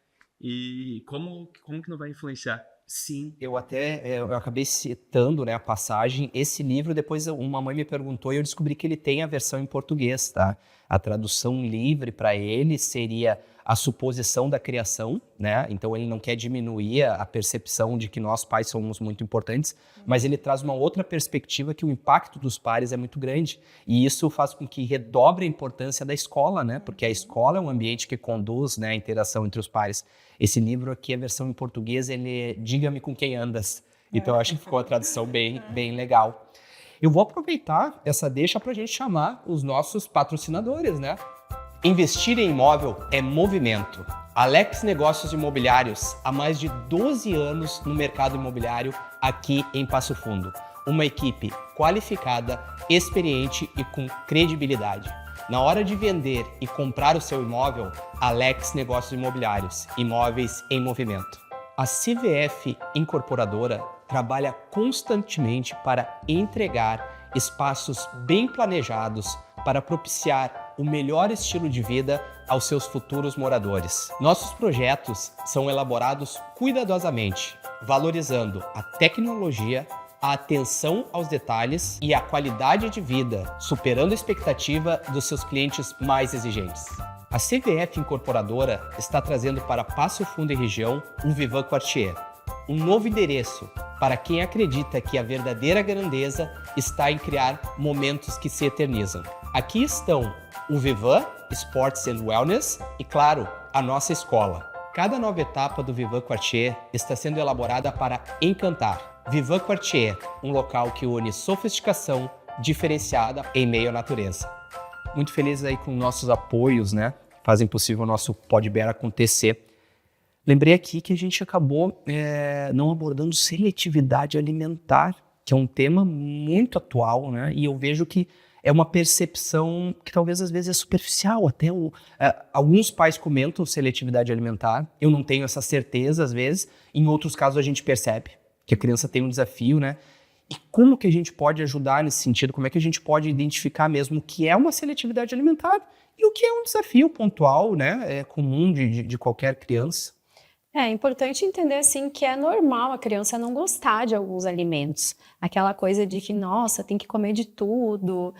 E como que não vai influenciar? Sim, eu acabei citando, né, a passagem. Esse livro, depois uma mãe me perguntou e eu descobri que ele tem a versão em português, tá? A tradução livre para ele seria a suposição da criação, né? Então ele não quer diminuir a percepção de que nós pais somos muito importantes, mas ele traz uma outra perspectiva que o impacto dos pares é muito grande. E isso faz com que redobre a importância da escola, né? Porque a escola é um ambiente que conduz, né, a interação entre os pares. Esse livro aqui, a versão em português, ele é Diga-me com quem andas. Então eu acho que ficou a tradução bem legal. Eu vou aproveitar essa deixa para a gente chamar os nossos patrocinadores, né? Investir em imóvel é movimento. Alex Negócios Imobiliários, há mais de 12 anos no mercado imobiliário aqui em Passo Fundo. Uma equipe qualificada, experiente e com credibilidade. Na hora de vender e comprar o seu imóvel, Alex Negócios Imobiliários, imóveis em movimento. A CVF Incorporadora trabalha constantemente para entregar espaços bem planejados para propiciar o melhor estilo de vida aos seus futuros moradores. Nossos projetos são elaborados cuidadosamente, valorizando a tecnologia, a atenção aos detalhes e a qualidade de vida, superando a expectativa dos seus clientes mais exigentes. A CVF Incorporadora está trazendo para Passo Fundo e região o Vivan Quartier, um novo endereço para quem acredita que a verdadeira grandeza está em criar momentos que se eternizam. Aqui estão o Vivan Sports and Wellness e, claro, a nossa escola. Cada nova etapa do Vivan Quartier está sendo elaborada para encantar. Vivan Quartier, um local que une sofisticação diferenciada em meio à natureza. Muito feliz aí com nossos apoios, né? Fazem possível o nosso PodBear acontecer. Lembrei aqui que a gente acabou não abordando seletividade alimentar, que é um tema muito atual, né? E eu vejo que é uma percepção que talvez às vezes é superficial. Até alguns pais comentam seletividade alimentar. Eu não tenho essa certeza às vezes. Em outros casos a gente percebe que a criança tem um desafio, né? E como que a gente pode ajudar nesse sentido? Como é que a gente pode identificar mesmo o que é uma seletividade alimentar e o que é um desafio pontual, né? É comum de qualquer criança. É importante entender, assim, que é normal a criança não gostar de alguns alimentos. Aquela coisa de que, nossa, tem que comer de tudo.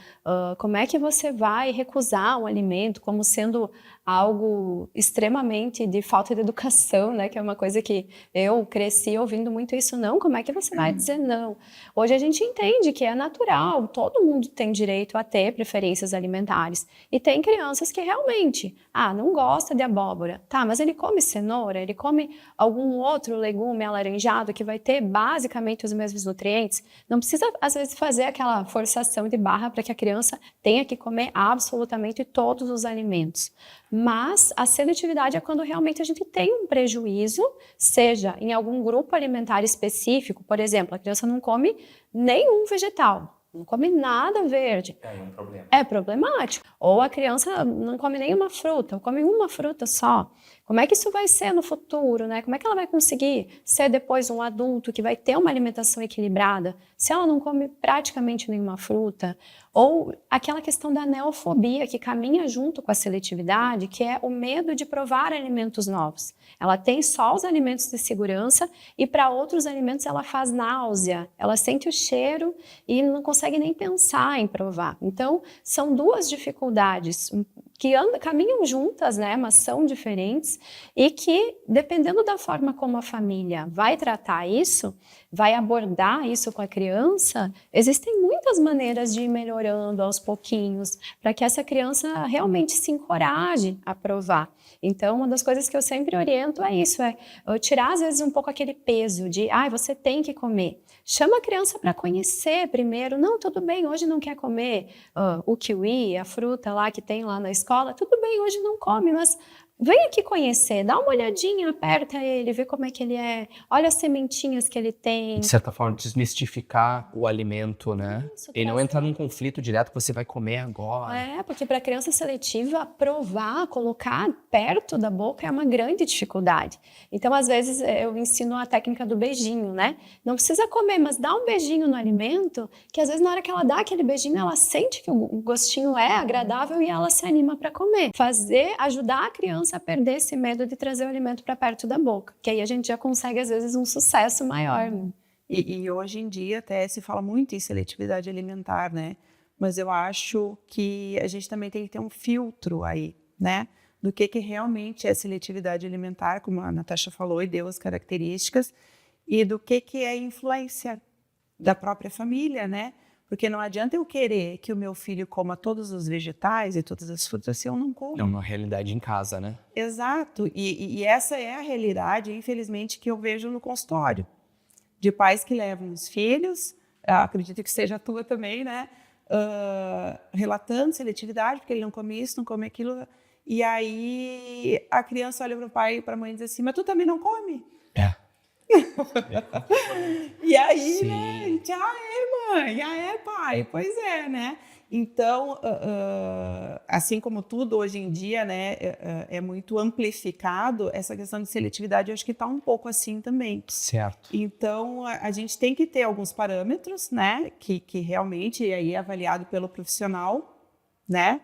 Como é que você vai recusar um alimento como sendo algo extremamente de falta de educação, né? Que é uma coisa que eu cresci ouvindo muito isso. Não, como é que você vai dizer não? Hoje a gente entende que é natural, todo mundo tem direito a ter preferências alimentares. E tem crianças que realmente, não gosta de abóbora. Tá, mas ele come cenoura, ele come algum outro legume alaranjado que vai ter basicamente os mesmos nutrientes. Não precisa, às vezes, fazer aquela forçação de barra para que a criança tenha que comer absolutamente todos os alimentos. Mas a seletividade é quando realmente a gente tem um prejuízo, seja em algum grupo alimentar específico, por exemplo, a criança não come nenhum vegetal, não come nada verde. É um problema. É problemático. Ou a criança não come nenhuma fruta, ou come uma fruta só. Como é que isso vai ser no futuro, né? Como é que ela vai conseguir ser depois um adulto que vai ter uma alimentação equilibrada se ela não come praticamente nenhuma fruta? Ou aquela questão da neofobia que caminha junto com a seletividade, que é o medo de provar alimentos novos. Ela tem só os alimentos de segurança e para outros alimentos ela faz náusea, ela sente o cheiro e não consegue nem pensar em provar. Então, são duas dificuldades que caminham juntas, né, mas são diferentes e que, dependendo da forma como a família vai tratar isso, vai abordar isso com a criança, existem muitas maneiras de ir melhorando aos pouquinhos para que essa criança realmente se encoraje a provar. Então, uma das coisas que eu sempre oriento é isso, tirar às vezes um pouco aquele peso de, você tem que comer. Chama a criança para conhecer primeiro. Não, tudo bem, hoje não quer comer o kiwi, a fruta lá que tem lá na escola. Tudo bem, hoje não come, mas vem aqui conhecer, dá uma olhadinha, aperta ele, vê como é que ele é, olha as sementinhas que ele tem. De certa forma, desmistificar o alimento, né? Isso, E não entrar num conflito direto que você vai comer agora. Porque para a criança seletiva, provar, colocar perto da boca é uma grande dificuldade. Então, às vezes, eu ensino a técnica do beijinho, né? Não precisa comer, mas dá um beijinho no alimento, que às vezes na hora que ela dá aquele beijinho, ela sente que o gostinho é agradável e ela se anima para comer. Ajudar a criança a perder esse medo de trazer o alimento para perto da boca, que aí a gente já consegue, às vezes, um sucesso maior. Né? E hoje em dia até se fala muito em seletividade alimentar, né? Mas eu acho que a gente também tem que ter um filtro aí, né? Do que realmente é seletividade alimentar, como a Natasha falou, e deu as características, e do que é influência da própria família, né? Porque não adianta eu querer que o meu filho coma todos os vegetais e todas as frutas se eu não como. É uma realidade em casa, né? Exato. E essa é a realidade, infelizmente, que eu vejo no consultório. De pais que levam os filhos acredito que seja a tua também, né? Relatando seletividade, porque ele não come isso, não come aquilo. E aí a criança olha para o pai e para a mãe e diz assim, mas tu também não come? É. E aí, Sim. né, a gente, mãe, pai, pois é, né? Então, assim como tudo hoje em dia, né, é muito amplificado, essa questão de seletividade eu acho que está um pouco assim também. Certo. Então, a gente tem que ter alguns parâmetros, né, que realmente aí é avaliado pelo profissional, né?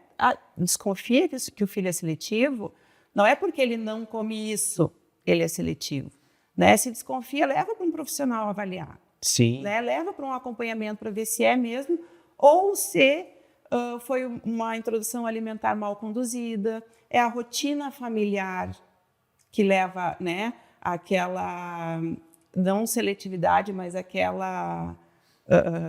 Desconfia que o filho é seletivo, não é porque ele não come isso, ele é seletivo. Né? Se desconfia, leva para um profissional avaliar. Sim. Né? Leva para um acompanhamento para ver se é mesmo ou se foi uma introdução alimentar mal conduzida, é a rotina familiar que leva, né, àquela, não seletividade, mas aquela,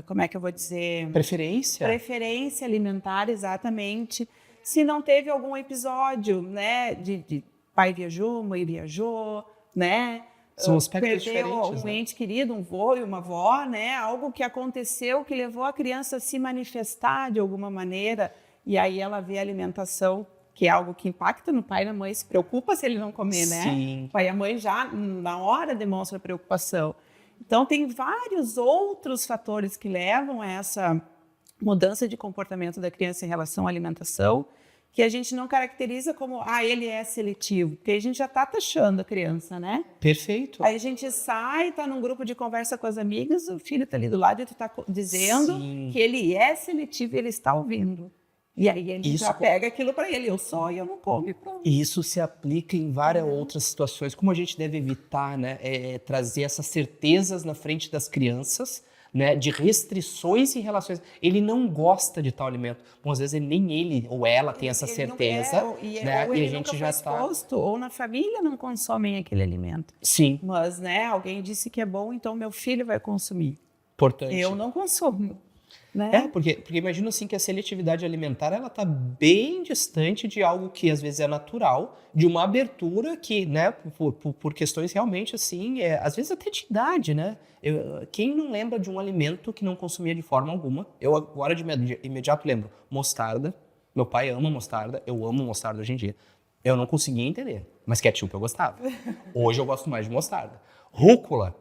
como é que eu vou dizer? Preferência. Preferência alimentar, exatamente. Se não teve algum episódio, né, de pai viajou, mãe viajou, né? São aspectos perdeu diferentes, um né? ente querido, um vô e uma avó, né? Algo que aconteceu que levou a criança a se manifestar de alguma maneira, e aí ela vê a alimentação, que é algo que impacta no pai e na mãe, se preocupa se ele não comer, né? Sim. O pai e a mãe já, na hora, demonstram preocupação. Então, tem vários outros fatores que levam a essa mudança de comportamento da criança em relação à alimentação, que a gente não caracteriza como, ele é seletivo, porque a gente já está taxando a criança, né? Perfeito. Aí a gente sai, está num grupo de conversa com as amigas, o filho está ali do lado e tu está dizendo Sim. que ele é seletivo e ele está ouvindo. E aí ele Isso já pega aquilo para ele, eu sou e eu não como. Pronto. E isso se aplica em várias outras situações. Como a gente deve evitar, né? Trazer essas certezas na frente das crianças, né, de restrições em relações. Ele não gosta de tal alimento. Bom, às vezes nem ele ou ela tem essa certeza, ou né? ele E a gente nunca já foi está. exposto, ou na família não consomem aquele alimento. Sim, Mas, né, alguém disse que é bom, então meu filho vai consumir. importante. Eu não consumo. Né? Porque imagino assim que a seletividade alimentar ela está bem distante de algo que às vezes é natural, de uma abertura que, né, por questões realmente assim, às vezes até de idade, né? Quem não lembra de um alimento que não consumia de forma alguma? Eu agora de imediato lembro mostarda. Meu pai ama mostarda, eu amo mostarda hoje em dia. Eu não conseguia entender, mas ketchup eu gostava. Hoje eu gosto mais de mostarda. Rúcula.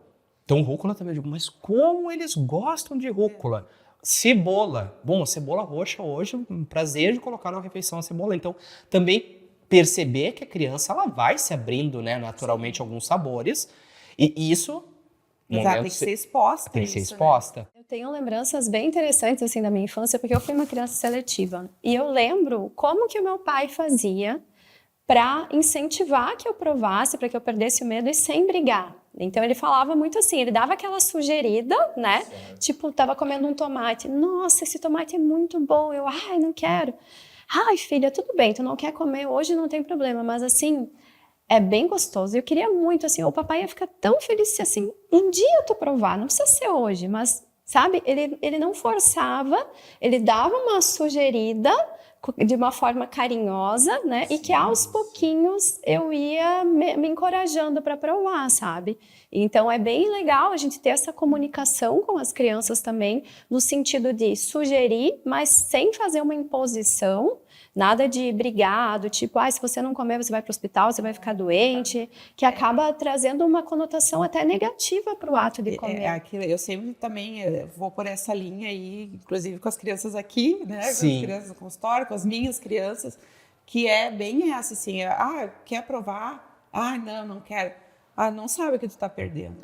Então rúcula também eu digo, mas como eles gostam de rúcula? Cebola. Bom, cebola roxa hoje, um prazer de colocar na refeição a cebola. Então, também perceber que a criança ela vai se abrindo, né, naturalmente a alguns sabores. E isso... Exato, tem que ser exposta. Tem que ser isso, exposta. Né? Eu tenho lembranças bem interessantes assim da minha infância, porque eu fui uma criança seletiva. E eu lembro como que o meu pai fazia para incentivar que eu provasse, para que eu perdesse o medo e sem brigar. Então ele falava muito assim, ele dava aquela sugerida, né? Certo. Tipo, tava comendo um tomate. Nossa, esse tomate é muito bom. Eu, não quero. Ai, filha, tudo bem, tu não quer comer hoje, não tem problema. Mas assim, é bem gostoso. Eu queria muito, assim, o papai ia ficar tão feliz se assim, um dia tu provar, não precisa ser hoje, mas, sabe, ele não forçava, ele dava uma sugerida de uma forma carinhosa, né? Sim, e que aos pouquinhos eu ia me encorajando para provar, sabe? Então é bem legal a gente ter essa comunicação com as crianças também, no sentido de sugerir, mas sem fazer uma imposição, nada de brigar, do tipo, se você não comer você vai para o hospital, você vai ficar doente, que acaba trazendo uma conotação até negativa para o ato de comer. Eu sempre também vou por essa linha aí, inclusive com as crianças aqui, né? Sim. Com as crianças do consultório, com as minhas crianças, que é bem essa assim, quer provar? Não quero. Não sabe o que tu está perdendo.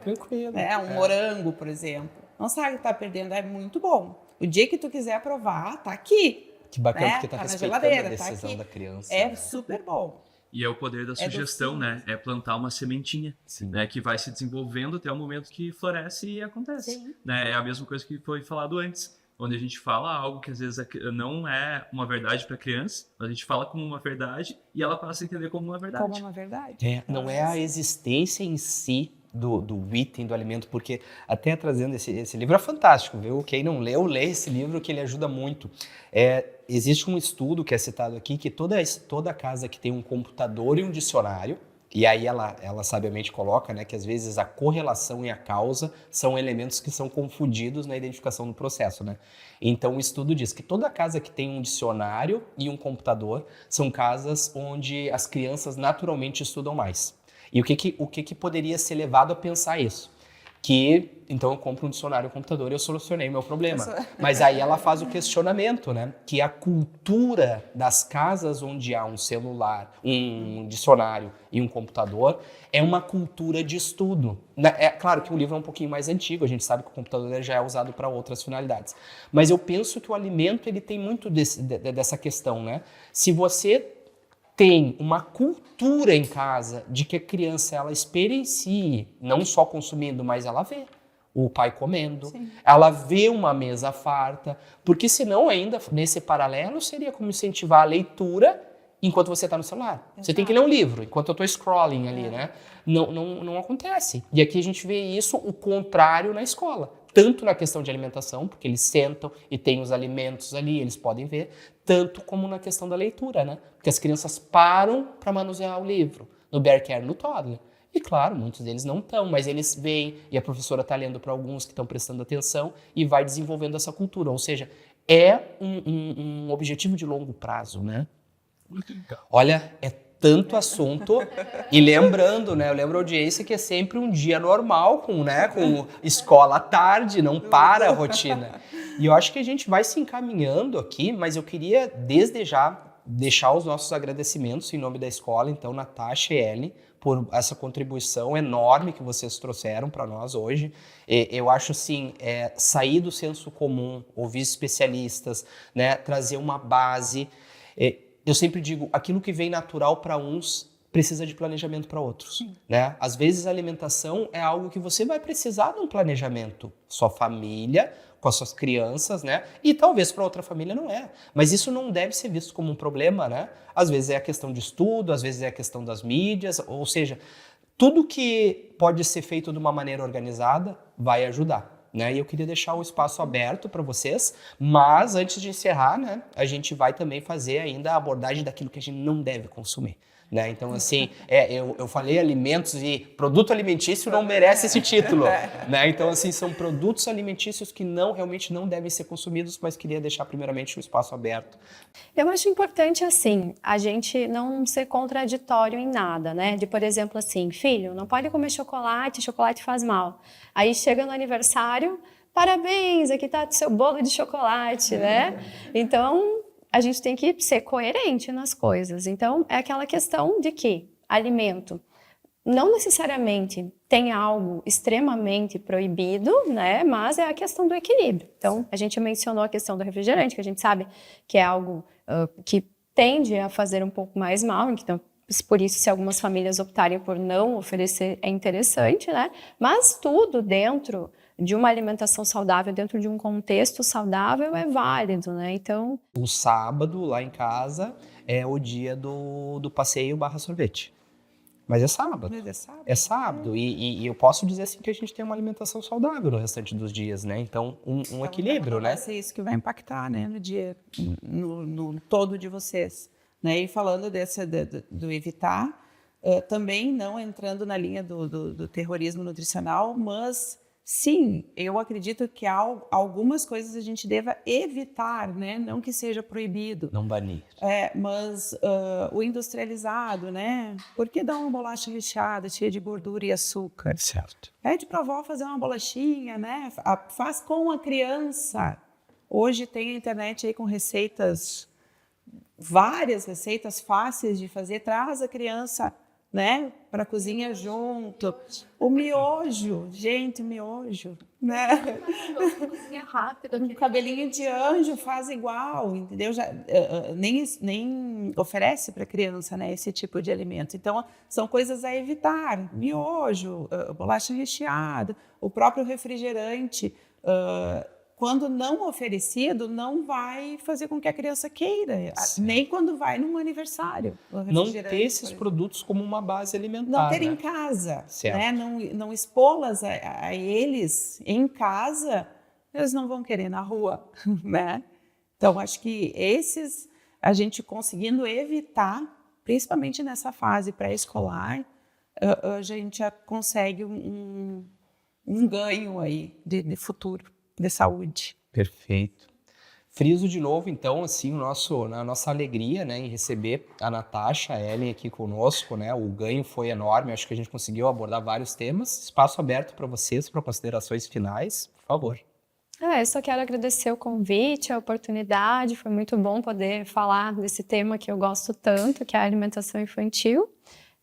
Tranquilo. Um morango, por exemplo. Não sabe o que está perdendo, é muito bom. O dia que tu quiser provar, tá aqui. Que bacana, né? porque tá respeitando a decisão da criança. É super bom. E é o poder da sugestão, né? É plantar uma sementinha, né? Que vai se desenvolvendo até o momento que floresce e acontece. Sim. Né? É a mesma coisa que foi falado antes, onde a gente fala algo que às vezes não é uma verdade para a criança, a gente fala como uma verdade e ela passa a entender como uma verdade. Como uma verdade. Não é a existência em si do item, do alimento, porque até trazendo esse livro é fantástico, viu? Quem não leu, lê esse livro que ele ajuda muito. Existe um estudo que é citado aqui, que toda casa que tem um computador e um dicionário, E aí ela sabiamente coloca, né, que às vezes a correlação e a causa são elementos que são confundidos na identificação do processo, né? Então o estudo diz que toda casa que tem um dicionário e um computador são casas onde as crianças naturalmente estudam mais. E o que poderia ser levado a pensar isso? Que, então eu compro um dicionário e um computador e eu solucionei o meu problema. Mas aí ela faz o questionamento, né? Que a cultura das casas onde há um celular, um dicionário e um computador é uma cultura de estudo. É claro que o livro é um pouquinho mais antigo, a gente sabe que o computador já é usado para outras finalidades. Mas eu penso que o alimento ele tem muito dessa questão, né? Se você tem uma cultura em casa de que a criança ela experiencie, não só consumindo, mas ela vê o pai comendo, sim, ela vê uma mesa farta, porque senão ainda nesse paralelo seria como incentivar a leitura enquanto você está no celular. Exato. Você tem que ler um livro enquanto eu estou scrolling ali, né? Não acontece. E aqui a gente vê isso, o contrário na escola. Tanto na questão de alimentação, porque eles sentam e tem os alimentos ali, eles podem ver, tanto como na questão da leitura, né? Porque as crianças param para manusear o livro, no Bear Care, no Toddler. E claro, muitos deles não estão, mas eles veem, e a professora está lendo para alguns que estão prestando atenção e vai desenvolvendo essa cultura. Ou seja, é um objetivo de longo prazo, né? Olha, é tanto assunto, e lembrando, né, eu lembro a audiência que é sempre um dia normal, com escola à tarde, não para a rotina. E eu acho que a gente vai se encaminhando aqui, mas eu queria, desde já, deixar os nossos agradecimentos em nome da escola, então, Natasha e Ellen, por essa contribuição enorme que vocês trouxeram para nós hoje. Eu acho, assim, sair do senso comum, ouvir especialistas, né, trazer uma base. Eu sempre digo, aquilo que vem natural para uns precisa de planejamento para outros, né? Às vezes a alimentação é algo que você vai precisar de um planejamento, sua família, com as suas crianças, né? E talvez para outra família não é. Mas isso não deve ser visto como um problema, né? Às vezes é a questão de estudo, às vezes é a questão das mídias, ou seja, tudo que pode ser feito de uma maneira organizada vai ajudar. Né? E eu queria deixar o espaço aberto para vocês, mas antes de encerrar, né, a gente vai também fazer ainda a abordagem daquilo que a gente não deve consumir. Né? Então, assim, eu falei alimentos e produto alimentício não merece esse título. Né? Então, assim, são produtos alimentícios que realmente não devem ser consumidos, mas queria deixar primeiramente o espaço aberto. Eu acho importante, assim, a gente não ser contraditório em nada, né? De, por exemplo, assim, filho, não pode comer chocolate, chocolate faz mal. Aí chega no aniversário, parabéns, aqui tá seu bolo de chocolate, né? Então, a gente tem que ser coerente nas coisas. Então, é aquela questão de que alimento não necessariamente tem algo extremamente proibido, né? Mas é a questão do equilíbrio. Então, a gente mencionou a questão do refrigerante, que a gente sabe que é algo que tende a fazer um pouco mais mal. Então, por isso, se algumas famílias optarem por não oferecer, é interessante, né? Mas tudo dentro de uma alimentação saudável, dentro de um contexto saudável, é válido, né? Então... O sábado, lá em casa, é o dia do passeio / sorvete. Mas é sábado. É sábado. E eu posso dizer assim que a gente tem uma alimentação saudável no restante dos dias, né? Então, um equilíbrio, né? Vai ser isso que vai impactar, né? No dia, no todo de vocês. Né? E falando do evitar, também não entrando na linha do terrorismo nutricional, mas... Sim, eu acredito que há algumas coisas a gente deva evitar, né? Não que seja proibido. Não banir. Mas o industrializado, né? Por que dar uma bolacha recheada, cheia de gordura e açúcar? Certo. Pede para a avó fazer uma bolachinha, né? Faz com a criança. Hoje tem a internet aí com receitas, várias receitas fáceis de fazer. Traz a criança, né, para a cozinha junto. O miojo, gente, miojo, né? Cozinha rápida. Um cabelinho de anjo faz igual, entendeu? Já, nem oferece para a criança, né, esse tipo de alimento. Então, são coisas a evitar. Miojo, bolacha recheada, o próprio refrigerante, quando não oferecido, não vai fazer com que a criança queira, nem quando vai num aniversário. Não ter esses produtos como uma base alimentar. Não ter, né, em casa, né? Não expô-las a eles em casa, eles não vão querer na rua, né? Então, acho que a gente conseguindo evitar, principalmente nessa fase pré-escolar, a gente já consegue um ganho aí de futuro, de saúde. Perfeito. Friso de novo, então, assim, a nossa alegria, né, em receber a Natasha, a Ellen aqui conosco, né? O ganho foi enorme, acho que a gente conseguiu abordar vários temas. Espaço aberto para vocês, para considerações finais, por favor. Eu só quero agradecer o convite, a oportunidade. Foi muito bom poder falar desse tema que eu gosto tanto, que é a alimentação infantil.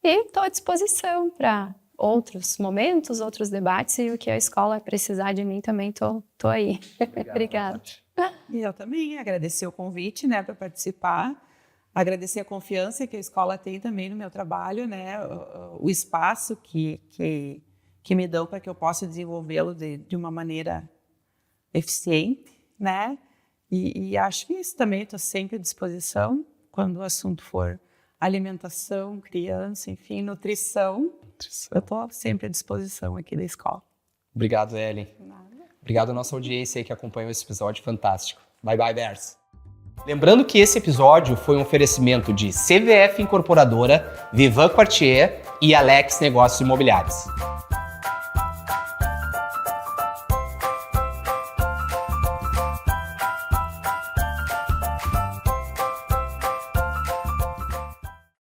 E estou à disposição para outros momentos, outros debates, e o que a escola precisar de mim também tô aí. Obrigada. E eu também agradecer o convite, né, para participar, agradecer a confiança que a escola tem também no meu trabalho, né, o espaço que me dão para que eu possa desenvolvê-lo de uma maneira eficiente, né, e acho que isso também estou sempre à disposição quando o assunto for alimentação, criança, enfim, nutrição. Eu estou sempre à disposição aqui da escola. Obrigado, Ellen. Obrigado à nossa audiência aí que acompanhou esse episódio fantástico. Bye, bye, Bears. Lembrando que esse episódio foi um oferecimento de CVF Incorporadora, Vivan Quartier e Alex Negócios Imobiliários.